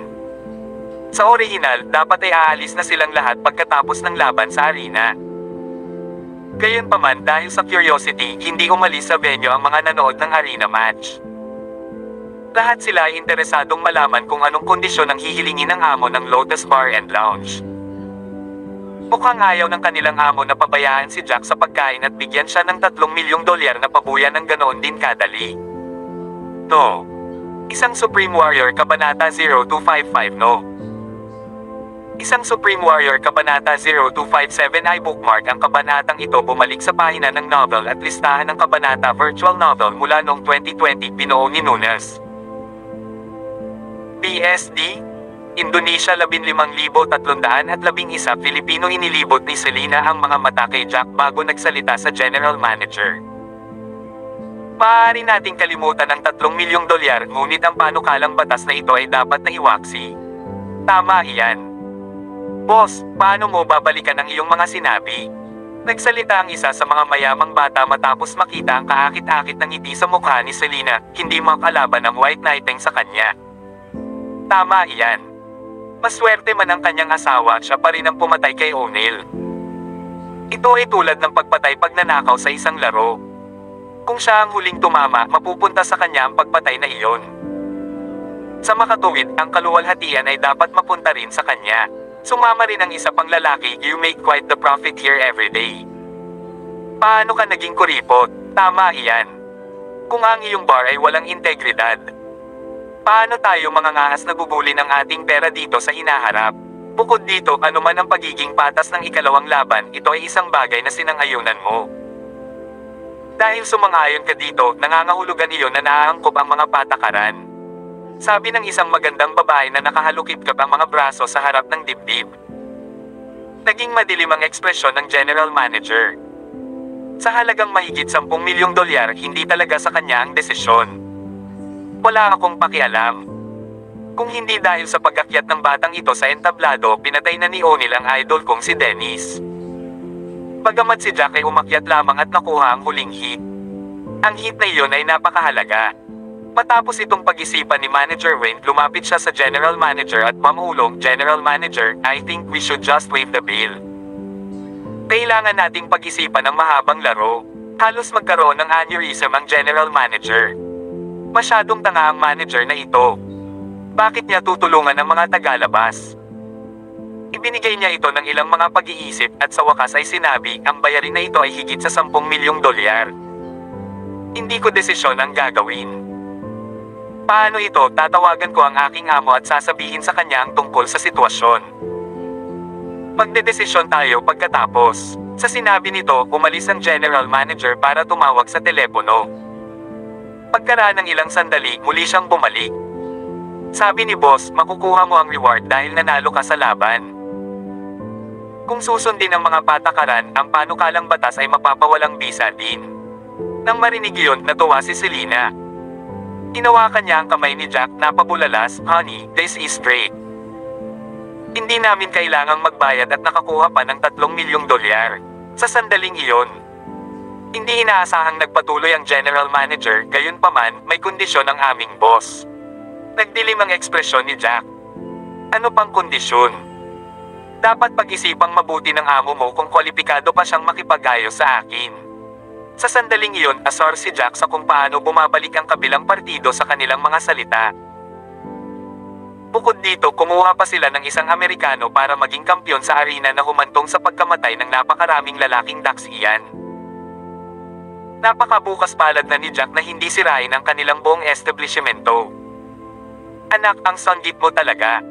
B: Sa orihinal, dapat ay aalis na silang lahat pagkatapos ng laban sa arena. Gayunpaman, dahil sa curiosity, hindi umalis sa venue ang mga nanood ng arena match. Lahat sila ay interesadong malaman kung anong kondisyon ang hihilingin ng amo ng Lotus Bar and Lounge. Mukhang ayaw ng kanilang amo na pabayaan si Jack sa pagkain at bigyan siya ng $3 milyong na pabuyan ng ganoon din kadali. No. Isang Supreme Warrior Kabanata 0255 No. Isang Supreme Warrior Kabanata 0257 ay bookmark ang kabanatang ito bumalik sa pahina ng novel at listahan ng kabanata virtual novel mula noong 2020 binuo ni Nunes. PSD, Indonesia 15,311 Filipino inilibot ni Selena ang mga mata kay Jack bago nagsalita sa General Manager. Maaari nating kalimutan ang $3 milyong ngunit ang panukalang batas na ito ay dapat na iwaksi. Tama iyan. Boss, paano mo babalikan ang iyong mga sinabi? Nagsalita ang isa sa mga mayamang bata matapos makita ang kaakit-akit ng ngiti sa mukha ni Selena, hindi makalaban ang white knighting sa kanya. Tama iyan. Maswerte man ang kanyang asawa, siya pa rin ang pumatay kay O'Neil. Ito ay tulad ng pagpatay pagnanakaw sa isang laro. Kung siya ang huling tumama, mapupunta sa kanya ang pagpatay na iyon. Sa makatuwid, ang kaluwalhatian ay dapat mapunta rin sa kanya. Sumama rin ang isa pang lalaki, you make quite the profit here every day. Paano ka naging kuripot? Tama iyan. Kung ang iyong bar ay walang integridad, paano tayo mga ngahas nabubuli ng ating pera dito sa hinaharap? Bukod dito, anuman ang pagiging patas ng ikalawang laban, ito ay isang bagay na sinang-ayunan mo. Dahil sumang-ayon ka dito, nangangahulugan iyon na naaangkop ang mga patakaran. Sabi ng isang magandang babae na nakahalukip-kap ang mga braso sa harap ng dibdib. Naging madilim ang ekspresyon ng General Manager. Sa halagang mahigit $10 milyong, hindi talaga sa kanya ang desisyon. Wala akong pakialam. Kung hindi dahil sa pag-akyat ng batang ito sa entablado, pinatay na ni O'Neil ang idol kong si Dennis. Bagamat si Jack ay umakyat lamang at nakuha ang huling hit. Ang hit na iyon ay napakahalaga. Matapos itong pag-isipan ni Manager Wayne, lumapit siya sa General Manager at mamulong, General Manager, I think we should just waive the bill. Kailangan nating pag-isipan ng mahabang laro. Halos magkaroon ng aneurysm ang General Manager. Masyadong tanga ang manager na ito. Bakit niya tutulungan ang mga tagalabas? Ibinigay niya ito ng ilang mga pag-iisip at sa wakas ay sinabi, ang bayarin na ito ay higit sa $10 milyong. Hindi ko desisyon ang gagawin. Paano ito? Tatawagan ko ang aking amo at sasabihin sa kanya ang tungkol sa sitwasyon. Magdedesisyon tayo pagkatapos. Sa sinabi nito, umalis ang General Manager para tumawag sa telepono. Pagkaraan ng ilang sandali, muli siyang bumalik. Sabi ni boss, makukuha mo ang reward dahil nanalo ka sa laban. Kung susundin ang mga patakaran, ang panukalang batas ay mapapawalang bisa din. Nang marinig iyon, natuwa si Selena. Hinawakan niya ang kamay ni Jack, napabulalas, honey, this is great. Hindi namin kailangang magbayad at nakakuha pa ng $3 milyong. Sa sandaling iyon, hindi inaasahang nagpatuloy ang General Manager, gayunpaman, may kondisyon ang aming boss. Nagdilim ang ekspresyon ni Jack. Ano pang kondisyon? Dapat pag-isipang mabuti ng amo mo kung kwalipikado pa siyang makipag-ayos sa akin. Sa sandaling iyon, asar si Jack sa kung paano bumabalik ang kabilang partido sa kanilang mga salita. Bukod dito, kumuha pa sila ng isang Amerikano para maging kampyon sa arena na humantong sa pagkamatay ng napakaraming lalaking daksiyan. Napakabukas palad na ni Jack na hindi sirain ang kanilang buong establishmento. Anak, ang sanggit mo talaga.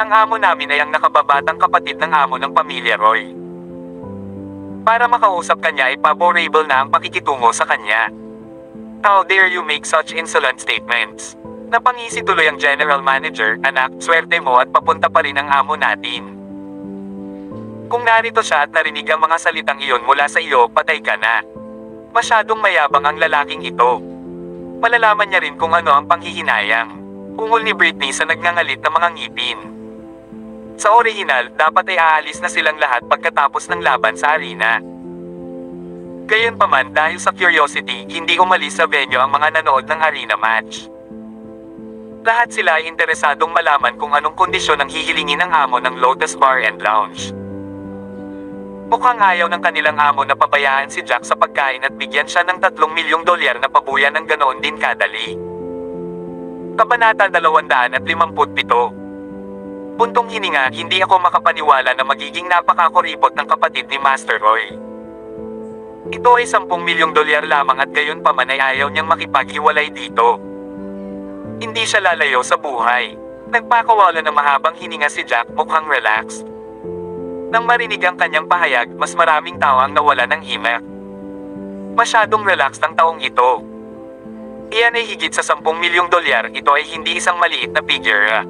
B: Ang amo namin ay ang nakababatang kapatid ng amo ng pamilya Roy. Para makausap kanya ay favorable na ang pakikitungo sa kanya. How dare you make such insolent statements? Napangisi tuloy ang General Manager, anak, swerte mo at papunta pa rin ang amo natin. Kung narito siya at narinig ang mga salitang iyon mula sa iyo, patay ka na. Masyadong mayabang ang lalaking ito. Malalaman niya rin kung ano ang panghihinayang. Ungol ni Britney sa nagngangalit na mga ngipin. Sa orihinal, dapat ay aalis na silang lahat pagkatapos ng laban sa arena. Gayunpaman, dahil sa curiosity, hindi umalis sa venue ang mga nanood ng arena match. Lahat sila ay interesadong malaman kung anong kondisyon ang hihilingin ng amo ng Lotus Bar and Lounge. Mukhang ayaw ng kanilang amo na pabayaan si Jack sa pagkain at bigyan siya ng $3 milyong na pabuyan ng ganoon din kadali. Kabanata 257. Buntong hininga, hindi ako makapaniwala na magiging napakakuripot ng kapatid ni Master Roy. Ito ay $10 milyong lamang at gayon pa man ay ayaw niyang makipaghiwalay dito. Hindi siya lalayo sa buhay. Nagpakawala ng mahabang hininga si Jack, mukhang relaxed. Nang marinig ang kanyang pahayag, mas maraming tao ang nawala ng himak. Masyadong relaxed ang taong ito. Iyan ay higit sa $10 milyong, ito ay hindi isang maliit na figure.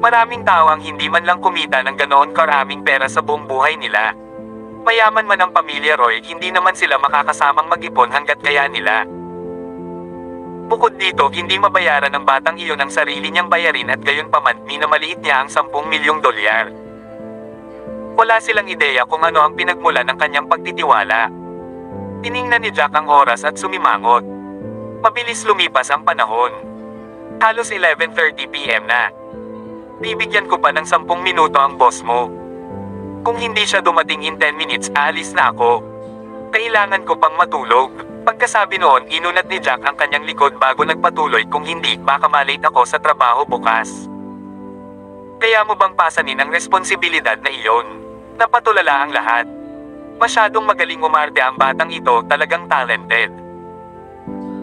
B: Maraming tao ang hindi man lang kumita ng ganoon karaming pera sa buong buhay nila. Mayaman man ang pamilya Roy, hindi naman sila makakasamang mag-ipon hanggat kaya nila. Bukod dito, hindi mabayaran ng batang iyon ang sarili niyang bayarin at gayon paman, minamaliit niya ang $10 milyong. Wala silang ideya kung ano ang pinagmulan ng kanyang pagtitiwala. Tiningnan ni Jack ang oras at sumimangot. Mabilis lumipas ang panahon. Halos 11:30 PM na. Bibigyan ko pa ng 10 minuto ang boss mo. Kung hindi siya dumating in 10 minutes, aalis na ako. Kailangan ko pang matulog. Pagkasabi noon, inunat ni Jack ang kanyang likod bago nagpatuloy, kung hindi, baka malate ako sa trabaho bukas. Kaya mo bang pasanin ang responsibilidad na iyon? Napatulala ang lahat. Masyadong magaling umarte ang batang ito, talagang talented.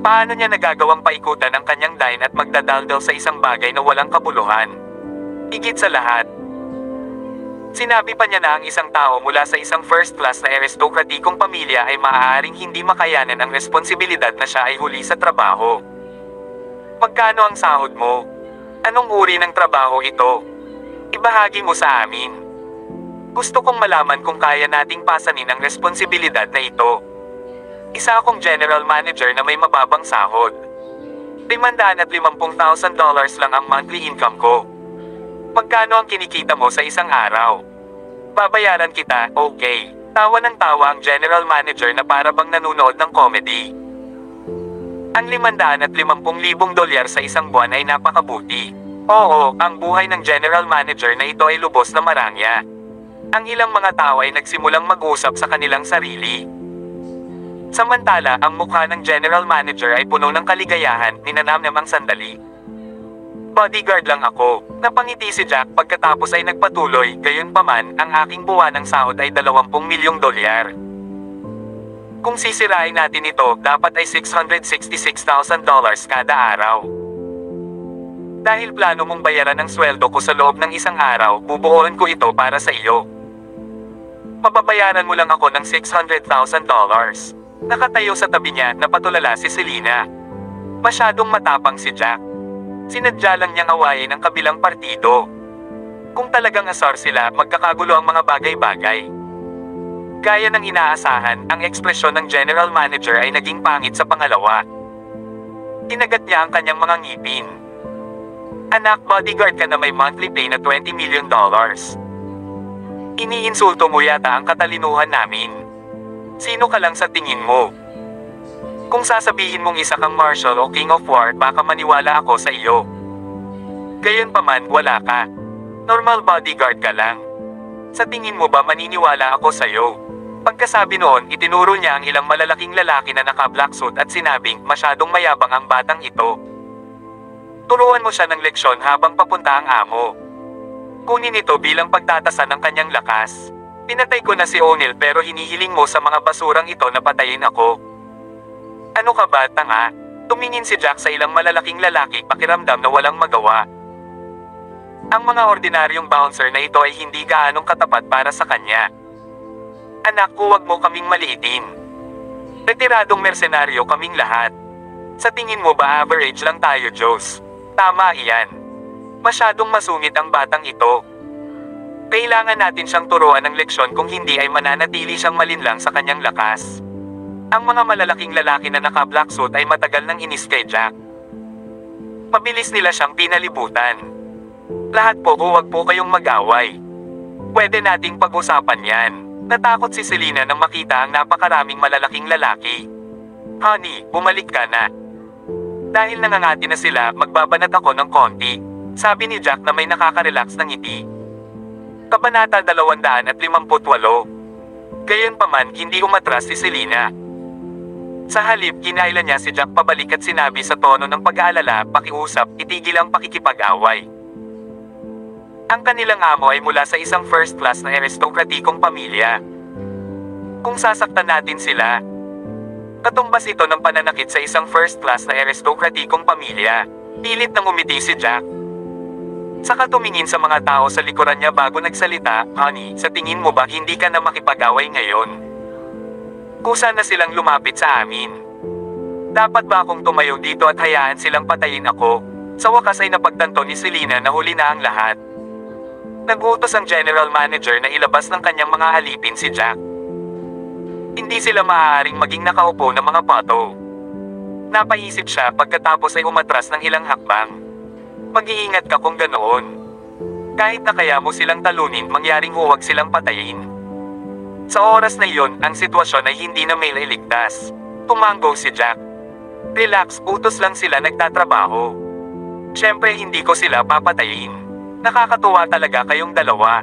B: Paano niya nagagawang paikutan ang kanyang dine at magdadaldal sa isang bagay na walang kabuluhan? Higit sa lahat, sinabi pa niya na ang isang tao mula sa isang first class na aristokratikong pamilya ay maaaring hindi makayanan ang responsibilidad na siya ay huli sa trabaho. Magkano ang sahod mo? Anong uri ng trabaho ito? Ibahagi mo sa amin. Gusto kong malaman kung kaya nating pasanin ang responsibilidad na ito. Isa akong general manager na may mababang sahod. $550,000 lang ang monthly income ko. Magkano ang kinikita mo sa isang araw? Babayaran kita, okay. Tawa ng tawa ang general manager na para bang nanunood ng comedy. Ang $550,000 sa isang buwan ay napakabuti. Oo, ang buhay ng general manager na ito ay lubos na marangya. Ang ilang mga tao ay nagsimulang mag-usap sa kanilang sarili. Samantala, ang mukha ng general manager ay puno ng kaligayahan, ninanamnam ang sandali. Bodyguard lang ako. Napangiti si Jack pagkatapos ay nagpatuloy, gayon paman, ang aking buwanang sahod ay $20 milyong. Kung sisirain natin ito, dapat ay $666,000 kada araw. Dahil plano mong bayaran ang sweldo ko sa loob ng isang araw, bubuuan ko ito para sa iyo. Mababayaran mo lang ako ng $600,000. Nakatayo sa tabi niya, napatulala si Selena. Masyadong matapang si Jack. Sinadya lang niyang awayin ang kabilang partido. Kung talagang asar sila, magkakagulo ang mga bagay-bagay. Gaya ng inaasahan, ang ekspresyon ng general manager ay naging pangit sa pangalawa. Kinagat niya ang kanyang mga ngipin. Anak, bodyguard ka na may monthly pay na $20 million. Iniinsulto mo yata ang katalinuhan namin. Sino ka lang sa tingin mo? Kung sasabihin mong isa kang Marshal o King of War, baka maniwala ako sa iyo. Gayon pa man, wala ka. Normal bodyguard ka lang. Sa tingin mo ba maniniwala ako sa iyo? Pagkasabi noon, itinuro niya ang ilang malalaking lalaki na naka-black suit at sinabing, masyadong mayabang ang batang ito. Turuan mo siya ng leksyon habang papunta ang amo. Kunin ito bilang pagtatasan ng kanyang lakas. Pinatay ko na si O'Neil pero hinihiling mo sa mga basurang ito na patayin ako. Ano ka ba, tanga? Tumingin si Jack sa ilang malalaking lalaki, pakiramdam na walang magawa. Ang mga ordinaryong bouncer na ito ay hindi gaanong katapat para sa kanya. Anak, huwag mo kaming maliitin. Retiradong mersenaryo kaming lahat. Sa tingin mo ba average lang tayo, Diyos? Tama iyan. Masyadong masungit ang batang ito. Kailangan natin siyang turuan ng leksyon, kung hindi ay mananatili siyang malinlang sa kanyang lakas. Ang mga malalaking lalaki na naka-black suit ay matagal nang inis kay Jack. Mabilis nila siyang pinalibutan. Lahat po, huwag po kayong mag-away. Pwede nating pag-usapan yan. Natakot si Selena nang makita ang napakaraming malalaking lalaki. Honey, bumalik ka na. Dahil nangangati na sila, magbabanat ako ng konti. Sabi ni Jack na may nakaka-relax ng ngiti. Kabanata 258. Gayunpaman, hindi umatras si Selena. Sa halip, kinailan niya si Jack pabalik at sinabi sa tono ng pag-aalala, pakiusap, itigil ang pakikipag-away. Ang kanilang amo ay mula sa isang first class na aristokratikong pamilya. Kung sasaktan natin sila, katumbas ito ng pananakit sa isang first class na aristokratikong pamilya. Pilit nang umiti si Jack. Saka tumingin sa mga tao sa likuran niya bago nagsalita, "Honey, sa tingin mo ba hindi ka na makipag-away ngayon? Kusa na silang lumapit sa amin. Dapat ba akong tumayo dito at hayaan silang patayin ako?" Sa wakas ay napagtanto ni Selena na huli na ang lahat. Nagutos ang general manager na ilabas ng kanyang mga alipin si Jack. Hindi sila maaaring maging nakaupo ng mga pato. Napaisip siya pagkatapos ay umatras ng ilang hakbang. Mag-iingat ka kung ganoon. Kahit na kaya mo silang talunin, mangyaring huwag silang patayin. Sa oras na iyon, ang sitwasyon ay hindi na may iligtas. Tumango si Jack. Relax, utos lang sila nagtatrabaho. Siyempre hindi ko sila papatayin. Nakakatuwa talaga kayong dalawa.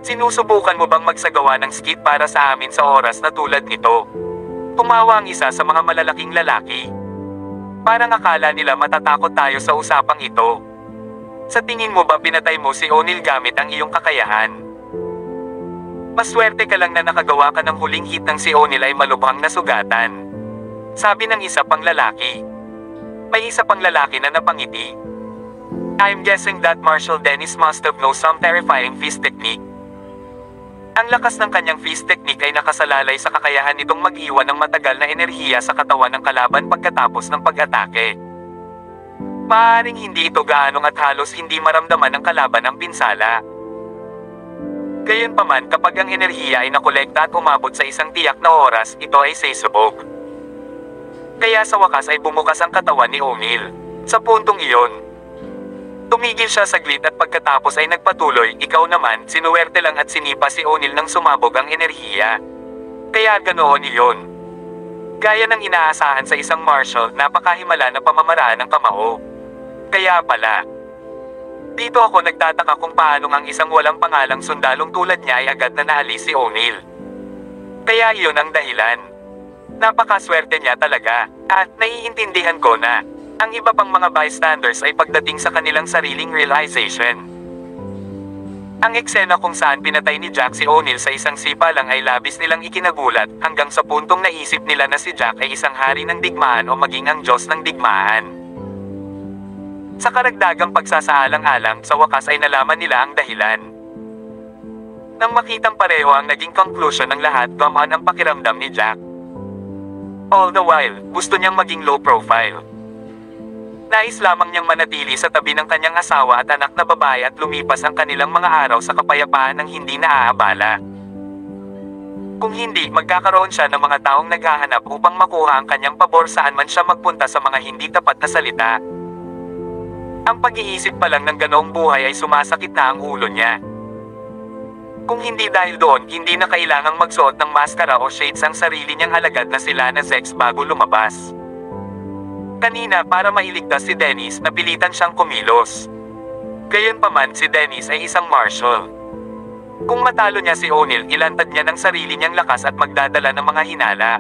B: Sinusubukan mo bang magsagawa ng skit para sa amin sa oras na tulad nito? Tumawa ang isa sa mga malalaking lalaki. Parang akala nila matatakot tayo sa usapang ito. Sa tingin mo ba pinatay mo si O'Neil gamit ang iyong kakayahan? Maswerte ka lang na nakagawa ka ng huling hit ng si O'Neil ay malubhang nasugatan. Sabi ng isa pang lalaki. May isa pang lalaki na napangiti. I'm guessing that Marshal Dennis must have known some terrifying fist technique. Ang lakas ng kanyang fist technique ay nakasalalay sa kakayahan nitong mag-iwan ng matagal na enerhiya sa katawan ng kalaban pagkatapos ng pag-atake. Maaaring hindi ito gaanong at halos hindi maramdaman ng kalaban ang pinsala. Gayunpaman, kapag ang enerhiya ay nakolekta at umabot sa isang tiyak na oras, ito ay sesubog. Kaya sa wakas ay bumukas ang katawan ni O'Neil. Sa puntong iyon, tumigil siya saglit at pagkatapos ay nagpatuloy, ikaw naman, sinuwerte lang at sinipa si O'Neil nang sumabog ang enerhiya. Kaya ganoon iyon. Gaya ng inaasahan sa isang marshal, napakahimala na pamamaraan ng kamao. Kaya pala. Dito ako nagtataka kung paanong ang isang walang pangalang sundalong tulad niya ay agad na naalis si O'Neil. Kaya iyon ang dahilan. Napakaswerte niya talaga. At naiintindihan ko na ang iba pang mga bystanders ay pagdating sa kanilang sariling realization. Ang eksena kung saan pinatay ni Jack si O'Neil sa isang sipa lang ay labis nilang ikinagulat hanggang sa puntong naisip nila na si Jack ay isang hari ng digmaan o maging ang Diyos ng digmaan. Sa karagdagang pagsasaalang-alang, sa wakas ay nalaman nila ang dahilan. Nang makitang pareho ang naging conclusion ng lahat, gumaan ang pakiramdam ni Jack. All the while, gusto niyang maging low profile. Nais lamang niyang manatili sa tabi ng kanyang asawa at anak na babae at lumipas ang kanilang mga araw sa kapayapaan ng hindi naaabala. Kung hindi, magkakaroon siya ng mga taong naghahanap upang makuha ang kanyang pabor saan man siya magpunta sa mga hindi tapat na salita. Ang pag-iisip pa lang ng ganoong buhay ay sumasakit na ang ulo niya. Kung hindi dahil doon, hindi na kailangang magsuot ng maskara o shades ang sarili niyang alagad na sila na Zex bago lumabas. Kanina, para mailigtas si Dennis, napilitan siyang kumilos. Gayunpaman, si Dennis ay isang marshal. Kung matalo niya si O'Neil, ilantad niya ng sarili niyang lakas at magdadala ng mga hinala.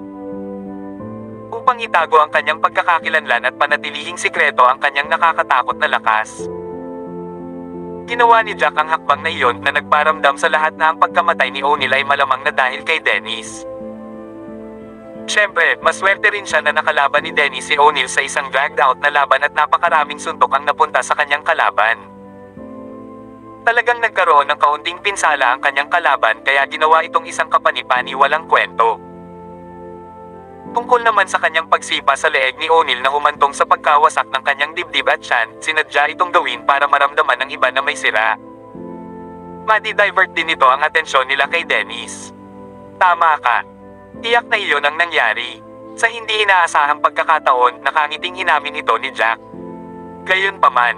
B: Upang itago ang kanyang pagkakakilanlan at panatilihing sikreto ang kanyang nakakatakot na lakas. Ginawa ni Jack ang hakbang na iyon na nagparamdam sa lahat na ang pagkamatay ni O'Neil ay malamang na dahil kay Dennis. Siyempre, maswerte rin siya na nakalaban ni Dennis si O'Neil sa isang dragged out na laban at napakaraming suntok ang napunta sa kanyang kalaban. Talagang nagkaroon ng kaunting pinsala ang kanyang kalaban kaya ginawa itong isang kapanipani walang kwento. Tungkol naman sa kanyang pagsipa sa leeg ni O'Neil na humantong sa pagkawasak ng kanyang dibdib at tiyan, sinadya itong gawin para maramdaman ng iba na may sira. Madi-divert din ito ang atensyon nila kay Dennis. Tama ka. Tiyak na iyon ang nangyari. Sa hindi inaasahang pagkakataon, nakangiting inamin ito ni Jack. Gayunpaman,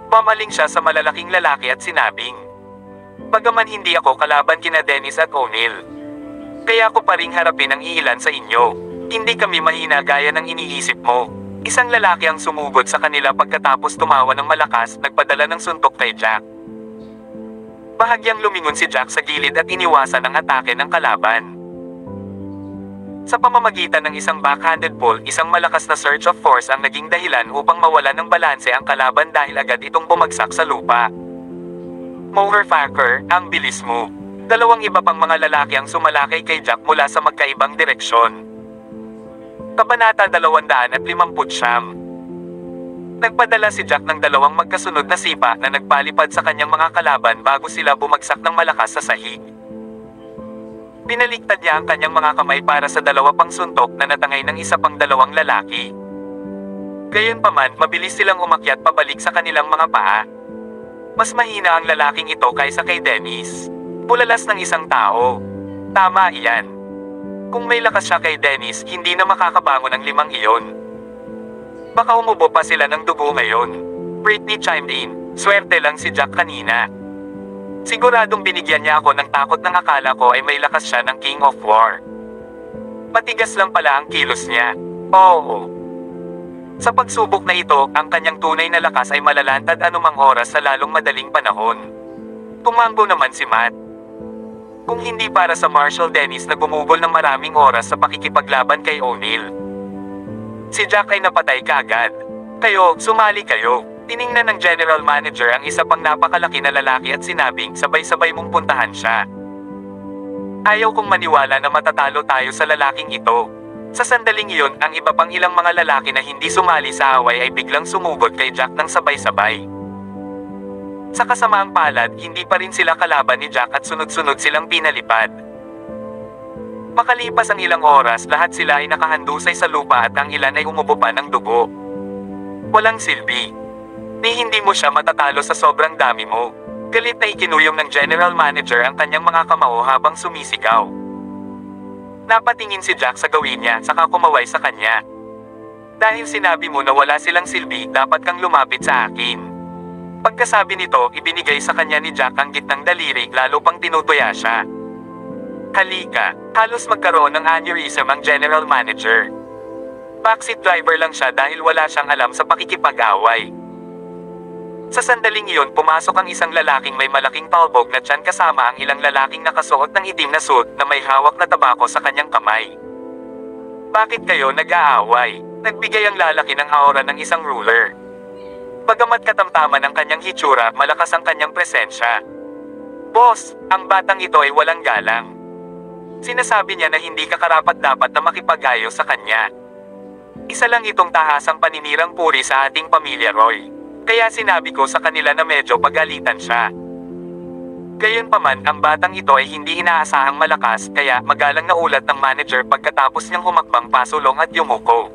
B: bumaling siya sa malalaking lalaki at sinabing, bagaman hindi ako kalaban kina Dennis at O'Neil, kaya ko pa ring harapin ang iilan sa inyo. Hindi kami mahina gaya ng iniisip mo. Isang lalaki ang sumugod sa kanila pagkatapos tumawa ng malakas, nagpadala ng suntok kay Jack. Bahagyang lumingon si Jack sa gilid at iniwasan ang atake ng kalaban. Sa pamamagitan ng isang backhanded pull, isang malakas na surge of force ang naging dahilan upang mawala ng balanse ang kalaban dahil agad itong bumagsak sa lupa. Motherfucker, ang bilis mo. Dalawang iba pang mga lalaki ang sumalakay kay Jack mula sa magkaibang direksyon. Kabanata 259. Nagpadala si Jack ng dalawang magkasunod na sipa na nagpalipad sa kanyang mga kalaban bago sila bumagsak ng malakas sa sahig. Pinaliktad niya ang kanyang mga kamay para sa dalawa pang suntok na natangay ng isa pang dalawang lalaki. Gayunpaman, mabilis silang umakyat pabalik sa kanilang mga paa. Mas mahina ang lalaking ito kaysa kay Dennis. Bulalas ng isang tao. Tama iyan. Kung may lakas siya kay Dennis, hindi na makakabangon ang limang iyon. Baka umubo pa sila ng dugo ngayon. Britney chimed in. Swerte lang si Jack kanina. Siguradong binigyan niya ako ng takot nang akala ko ay may lakas siya ng King of War. Matigas lang pala ang kilos niya. Oo. Sa pagsubok na ito, ang kanyang tunay na lakas ay malalantad anumang oras sa lalong madaling panahon. Tumango naman si Matt. Kung hindi para sa Marshal Dennis na gumugol ng maraming oras sa pakikipaglaban kay O'Neil, si Jack ay napatay kaagad. Kayo, sumali kayo. Tiningnan ng general manager ang isa pang napakalaki na lalaki at sinabing sabay-sabay mong puntahan siya. Ayaw kong maniwala na matatalo tayo sa lalaking ito. Sa sandaling iyon, ang iba pang ilang mga lalaki na hindi sumali sa away ay biglang sumugod kay Jack ng sabay-sabay. Sa kasamaang palad, hindi pa rin sila kalaban ni Jack at sunod-sunod silang pinalipad. Makalipas ang ilang oras, lahat sila ay nakahandusay sa lupa at ang ilan ay umubo pa ng dugo. Walang silbi. Ni hindi mo siya matatalo sa sobrang dami mo. Galit na ikinuyom ng general manager ang kanyang mga kamao habang sumisigaw. Napatingin si Jack sa gawin niya saka kumaway sa kanya. Dahil sinabi mo na wala silang silbi, dapat kang lumapit sa akin. Pagkasabi nito, ibinigay sa kanya ni Jack ang gitnang daliri lalo pang tinutuya siya. Halika, halos magkaroon ng aneurysm ang general manager. Backseat driver lang siya dahil wala siyang alam sa pakikipag-away. Sa sandaling iyon, pumasok ang isang lalaking may malaking talbog na tiyan kasama ang ilang lalaking nakasuot ng itim na suit na may hawak na tabako sa kanyang kamay. Bakit kayo nag-aaway? Nagbigay ang lalaki ng aura ng isang ruler. Bagamat katamtaman ang kanyang hitsura, malakas ang kanyang presensya. Boss, ang batang ito ay walang galang. Sinasabi niya na hindi ka karapat-dapat na makipag-ayo sa kanya. Isa lang itong tahasang paninirang puri sa ating pamilya, Roy. Kaya sinabi ko sa kanila na medyo pagalitan siya. Gayunpaman, ang batang ito ay hindi inaasahang malakas kaya magalang na ulat ng manager pagkatapos niyang humakbang pasulong at yumuko.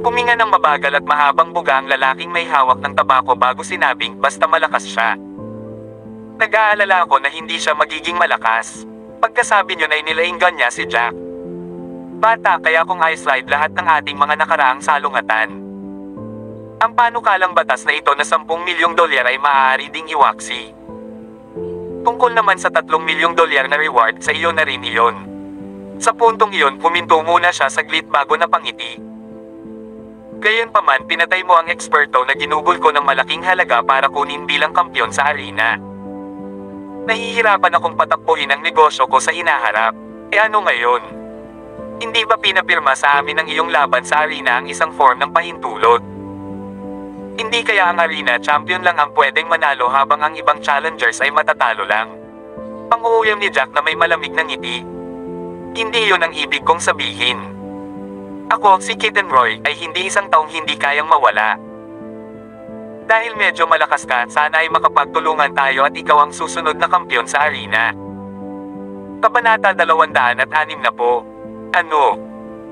B: Puminga ng mabagal at mahabang buga ang lalaking may hawak ng tabako bago sinabing basta malakas siya. Nag-aalala ako na hindi siya magiging malakas. Pagkasabi niyo na inilainggan niya si Jack. Bata, kaya kung i-slide lahat ng ating mga nakaraang salungatan. Ang panukalang batas na ito na 10 milyong dolyar ay maaari ding iwaksi. Tungkol naman sa 3 milyong dolyar na reward, sa iyo na rin iyon. Sa puntong iyon, puminto muna siya saglit bago napangiti. Gayunpaman, pinatay mo ang eksperto na ginugol ko ng malaking halaga para kunin bilang kampyon sa arena. Nahihirapan akong patakbuhin ang negosyo ko sa hinaharap. E ano ngayon? Hindi ba pinapirma sa amin ng iyong laban sa arena ang isang form ng pahintulot? Hindi kaya ang arena champion lang ang pwedeng manalo habang ang ibang challengers ay matatalo lang? Pang-uuyam ni Jack na may malamig na ngiti. Hindi yun ang ibig kong sabihin. Ako, si Kitten Roy, ay hindi isang taong hindi kayang mawala. Dahil medyo malakas ka, sana ay makapagtulungan tayo at ikaw ang susunod na kampyon sa arena. Kabanata 206 na po. Ano?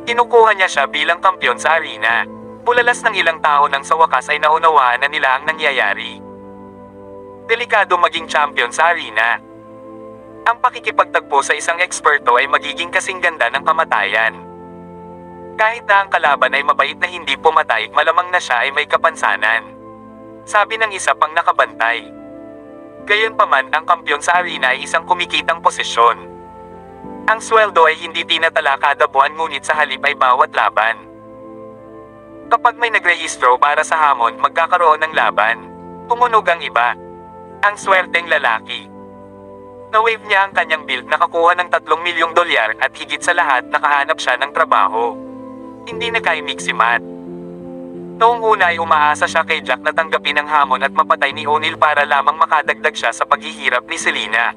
B: Kinukuha niya siya bilang kampyon sa arena. Bulalas ng ilang tao nang sa wakas ay naunawaan na nila ang nangyayari. Delikado maging champion sa arena. Ang pakikipagtagpo sa isang eksperto ay magiging kasing ganda ng kamatayan. Kahit na ang kalaban ay mabait na hindi pumatay, malamang na siya ay may kapansanan. Sabi ng isa pang nakabantay. Gayunpaman, ang kampyon sa arena ay isang kumikitang posisyon. Ang sweldo ay hindi tinatala kada buwan ngunit sa halip ay bawat laban. Kapag may nagrehistro para sa hamon, magkakaroon ng laban. Tumunog ang iba. Ang swerteng lalaki. Na-wave niya ang kanyang bill, nakakuha ng $3 milyong at higit sa lahat nakahanap siya ng trabaho. Hindi na kaimik si Matt. Noong una ay umaasa siya kay Jack na tanggapin ang hamon at mapatay ni O'Neil para lamang makadagdag siya sa paghihirap ni Selena.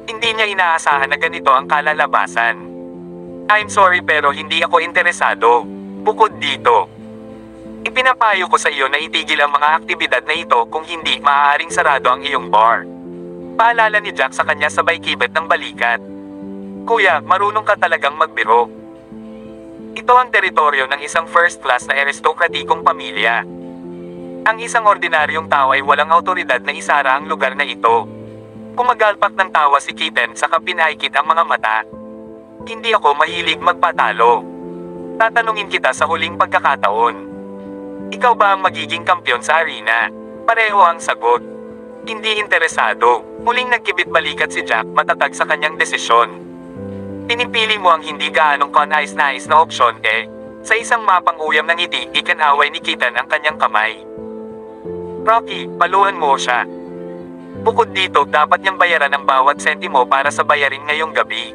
B: Hindi niya inaasahan na ganito ang kalalabasan. I'm sorry pero hindi ako interesado. Bukod dito, ipinapayo ko sa iyo na itigil ang mga aktibidad na ito, kung hindi maaaring sarado ang iyong bar. Paalala ni Jack sa kanya sabay kibet ng balikat. Kuya, marunong ka talagang magbiro. Ito ang teritoryo ng isang first class na aristokratikong pamilya. Ang isang ordinaryong tao ay walang autoridad na isara ang lugar na ito. Kumagalpak ng tawa si Kitten saka pinaikit ang mga mata. Hindi ako mahilig magpatalo. Tatanungin kita sa huling pagkakataon. Ikaw ba ang magiging kampyon sa arena? Pareho ang sagot. Hindi interesado. Muling nagkibit balikat si Jack, matatag sa kanyang desisyon. Pinipili mo ang hindi gaanong kanais-nais na opsyon sa isang mapang uyam ng ngiti, ikanaway ni Kitten ang kanyang kamay. Rocky, paluhan mo siya. Bukod dito, dapat niyang bayaran ang bawat sentimo para sa bayarin ngayong gabi.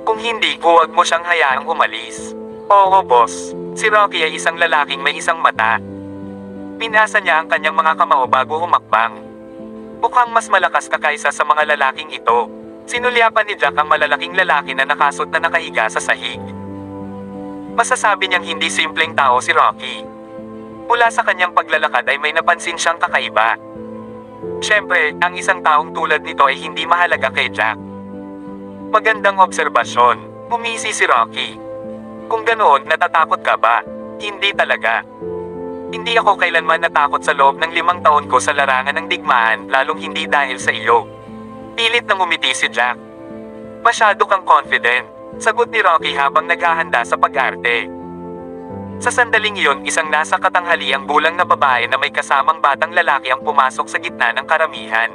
B: Kung hindi, huwag mo siyang hayaang umalis. Oo, boss. Si Rocky ay isang lalaking may isang mata. Pinasa niya ang kanyang mga kamao bago humakbang. Mukhang mas malakas ka kaysa sa mga lalaking ito. Sinulyapan ni Jack ang malalaking lalaki na nakasot na nakahiga sa sahig. Masasabi niyang hindi simpleng tao si Rocky. Mula sa kanyang paglalakad ay may napansin siyang kakaiba. Siyempre, ang isang taong tulad nito ay hindi mahalaga kay Jack. Magandang obserbasyon. Bumisi si Rocky. Kung ganoon, natatakot ka ba? Hindi talaga. Hindi ako kailanman natakot sa loob ng 5 taon ko sa larangan ng digmaan, lalong hindi dahil sa iyo. Pilit na ngumiti si Jack. Masyado kang confident, sagot ni Rocky habang naghahanda sa pag-arte. Sa sandaling iyon, isang nasa katanghaliang bulang na babae na may kasamang batang lalaki ang pumasok sa gitna ng karamihan.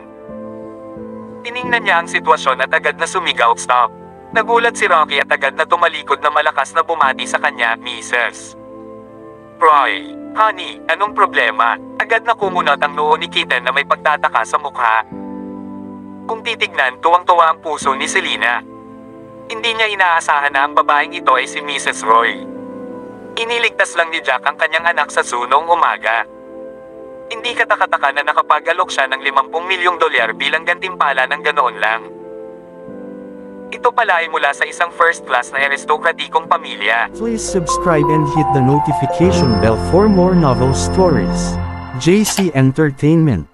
B: Tiningnan niya ang sitwasyon at agad na sumigaw, "Stop!" Nagulat si Rocky at agad na tumalikod na malakas na bumati sa kanya, "Mrs. Roy, honey, anong problema?" Agad na kumunot ang noo ni Kitten na may pagtataka sa mukha. Kung titignan, tuwang-tuwa ang puso ni Selena. Hindi niya inaasahan na ang babaeng ito ay si Mrs. Roy. Iniligtas lang ni Jack ang kanyang anak sa zoo noong umaga. Hindi katakataka na nakapag-alok siya ng $50 milyong bilang gantimpala ng ganoon lang. Ito pala ay mula sa isang first class na aristokratikong pamilya.
A: Please subscribe and hit the notification bell for more novel stories. JC Entertainment.